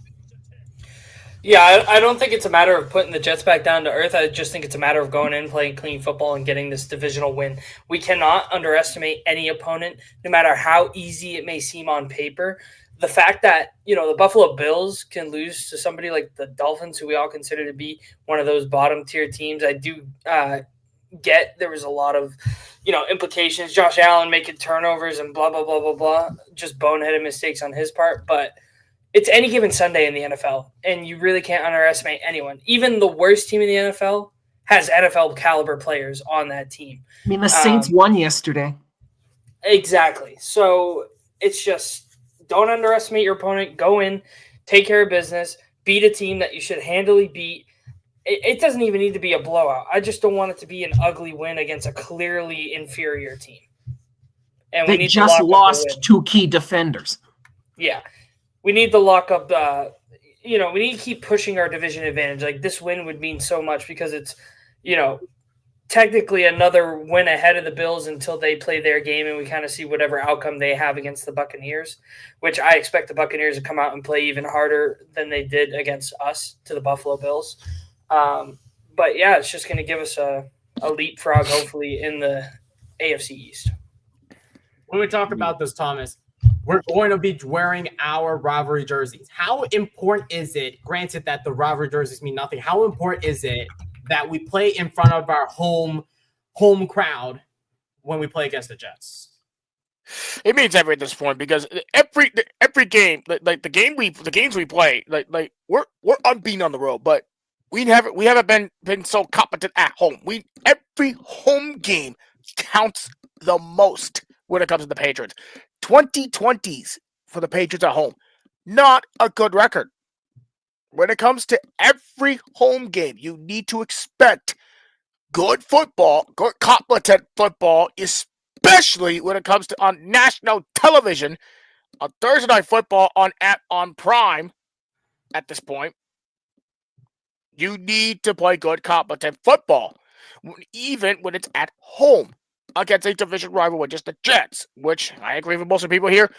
Yeah, I don't think it's a matter of putting the Jets back down to earth. I just think it's a matter of going in, playing clean football, and getting this divisional win. We cannot underestimate any opponent, no matter how easy it may seem on paper. The fact that, the Buffalo Bills can lose to somebody like the Dolphins, who we all consider to be one of those bottom tier teams, I do get there was a lot of, implications. Josh Allen making turnovers and blah, blah, blah, blah, blah, just boneheaded mistakes on his part. But it's any given Sunday in the NFL, and you really can't underestimate anyone. Even the worst team in the NFL has NFL caliber players on that team. I mean, the Saints won yesterday. Exactly. So it's just, don't underestimate your opponent. Go in, take care of business, beat a team that you should handily beat. It doesn't even need to be a blowout. I just don't want it to be an ugly win against a clearly inferior team. And they just lost 2 key defenders. Yeah. We need to lock up we need to keep pushing our division advantage. Like, this win would mean so much because it's, technically another win ahead of the Bills until they play their game and we kind of see whatever outcome they have against the Buccaneers, which I expect the Buccaneers to come out and play even harder than they did against us to the Buffalo Bills. But yeah, it's just going to give us a leapfrog, hopefully, in the AFC East. when we talk about this, Thomas, we're going to be wearing our rivalry jerseys. How important is it, granted that the rivalry jerseys mean nothing, how important is it that we play in front of our home crowd when we play against the Jets? It means everything at this point because every game, like the games we play, like we're unbeaten on the road, but we haven't been so competent at home. Every home game counts the most when it comes to the Patriots. 2020s for the Patriots at home, not a good record. When it comes to every home game, you need to expect good football, good competent football, especially when it comes to on national television, on Thursday Night Football on Prime. At this point, you need to play good competent football, even when it's at home against a division rival with just the Jets, which I agree with most of the people here.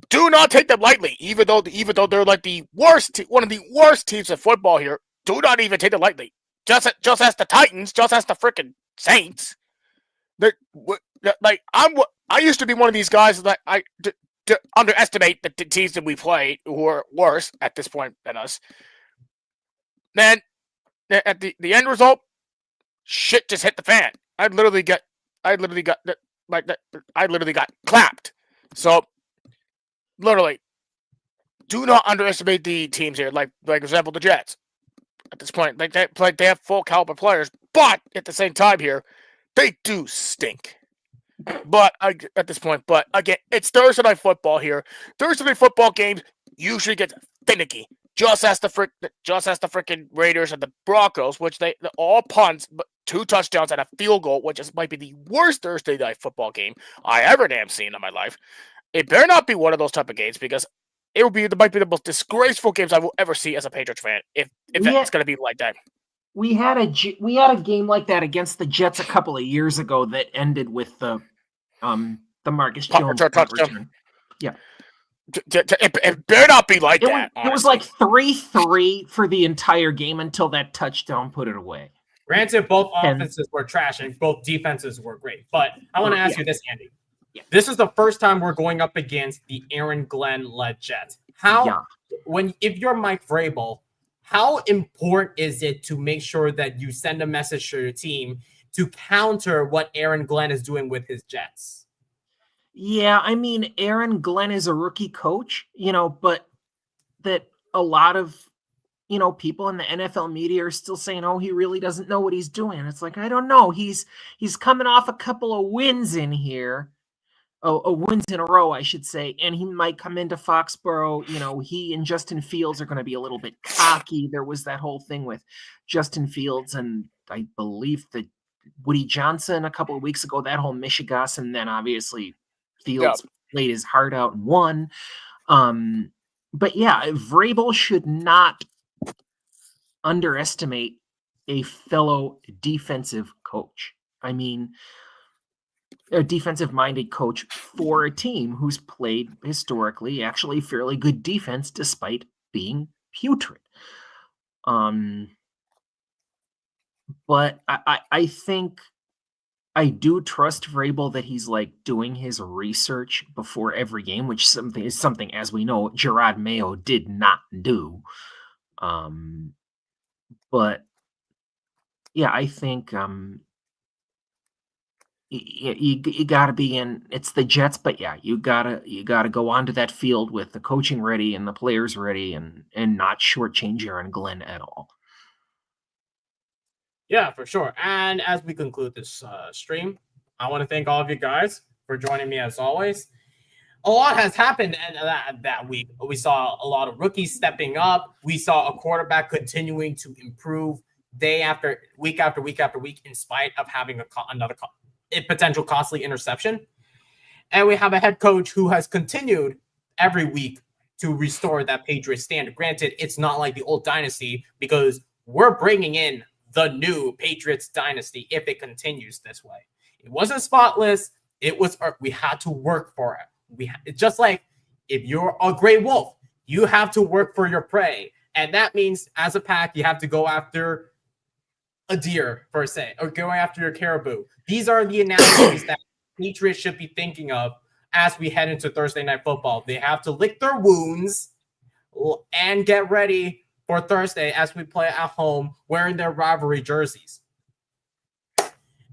Do not take them lightly, even though they're like the worst, one of the worst teams in football here. Do not even take them lightly. Just as the Titans, just as the freaking Saints. I used to be one of these guys that I underestimate the teams that we play who are worse at this point than us. Then at the end result, shit just hit the fan. I literally got clapped. So literally, do not underestimate the teams here. Like for example, the Jets. At this point, they have full caliber players, but at the same time here, they do stink. But at this point, but again, it's Thursday Night Football here. Thursday Night Football games usually get finicky, just as the freaking Raiders and the Broncos, which they're all punts, but 2 touchdowns and a field goal, which might be the worst Thursday Night Football game I ever damn seen in my life. It better not be one of those type of games because it might be the most disgraceful games I will ever see as a Patriots fan. If it's going to be like that. We had a game like that against the Jets a couple of years ago that ended with the Marcus Jones return. Yeah. It better not be like that. It was like 3-3 for the entire game until that touchdown put it away. Granted, both offenses were trash and both defenses were great. But I want to ask you this, Andy. Yeah. This is the first time we're going up against the Aaron Glenn-led Jets. If you're Mike Vrabel, how important is it to make sure that you send a message to your team to counter what Aaron Glenn is doing with his Jets? Yeah, I mean, Aaron Glenn is a rookie coach, but that a lot of, people in the NFL media are still saying, oh, he really doesn't know what he's doing. It's like, I don't know. He's coming off a couple of wins in here. Wins in a row, I should say, and he might come into Foxborough. He and Justin Fields are going to be a little bit cocky. There was that whole thing with Justin Fields and I believe that Woody Johnson a couple of weeks ago, that whole Michigas, and then obviously Fields laid his heart out and won. But yeah, Vrabel should not underestimate a fellow defensive coach. I mean, a defensive-minded coach for a team who's played historically actually fairly good defense despite being putrid. But I think I do trust Vrabel that he's like doing his research before every game, which is something, as we know, Gerard Mayo did not do. But yeah, I think you got to be in. It's the Jets, but yeah, you gotta go onto that field with the coaching ready and the players ready, and not shortchange Aaron Glenn at all. Yeah, for sure. And as we conclude this stream, I want to thank all of you guys for joining me as always. A lot has happened that week. We saw a lot of rookies stepping up. We saw a quarterback continuing to improve week after week, in spite of having a potential costly interception. And we have a head coach who has continued every week to restore that Patriots standard. Granted, it's not like the old dynasty because we're bringing in the new Patriots dynasty if it continues this way. It wasn't spotless. We had to work for it. It's just like if you're a gray wolf, you have to work for your prey. And that means as a pack, you have to go after a deer, per se, or go after your caribou. These are the analogies that Patriots should be thinking of as we head into Thursday Night Football. They have to lick their wounds and get ready for Thursday as we play at home wearing their rivalry jerseys.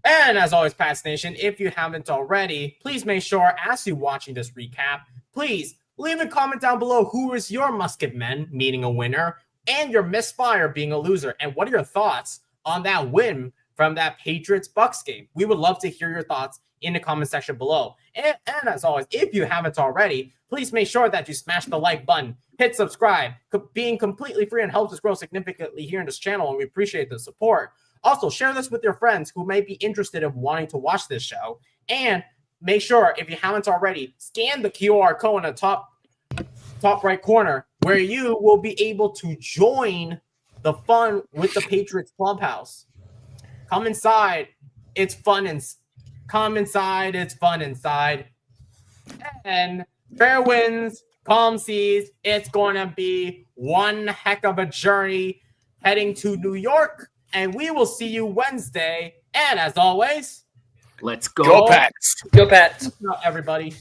And as always, Pats Nation, if you haven't already, please make sure as you're watching this recap, please leave a comment down below who is your musket men, meaning a winner, and your misfire being a loser. And what are your thoughts on that win from that Patriots-Bucs game? We would love to hear your thoughts in the comment section below. And as always, if you haven't already, please make sure that you smash the like button, hit subscribe, being completely free and helps us grow significantly here in this channel, and we appreciate the support. Also, share this with your friends who may be interested in wanting to watch this show. And make sure, if you haven't already, scan the QR code in the top right corner where you will be able to join the fun with the Patriots Clubhouse. Come inside. It's fun. Come inside. It's fun inside. And fair winds, calm seas. It's going to be one heck of a journey heading to New York. And we will see you Wednesday. And as always, let's go. Go Pats. Go Pats. everybody.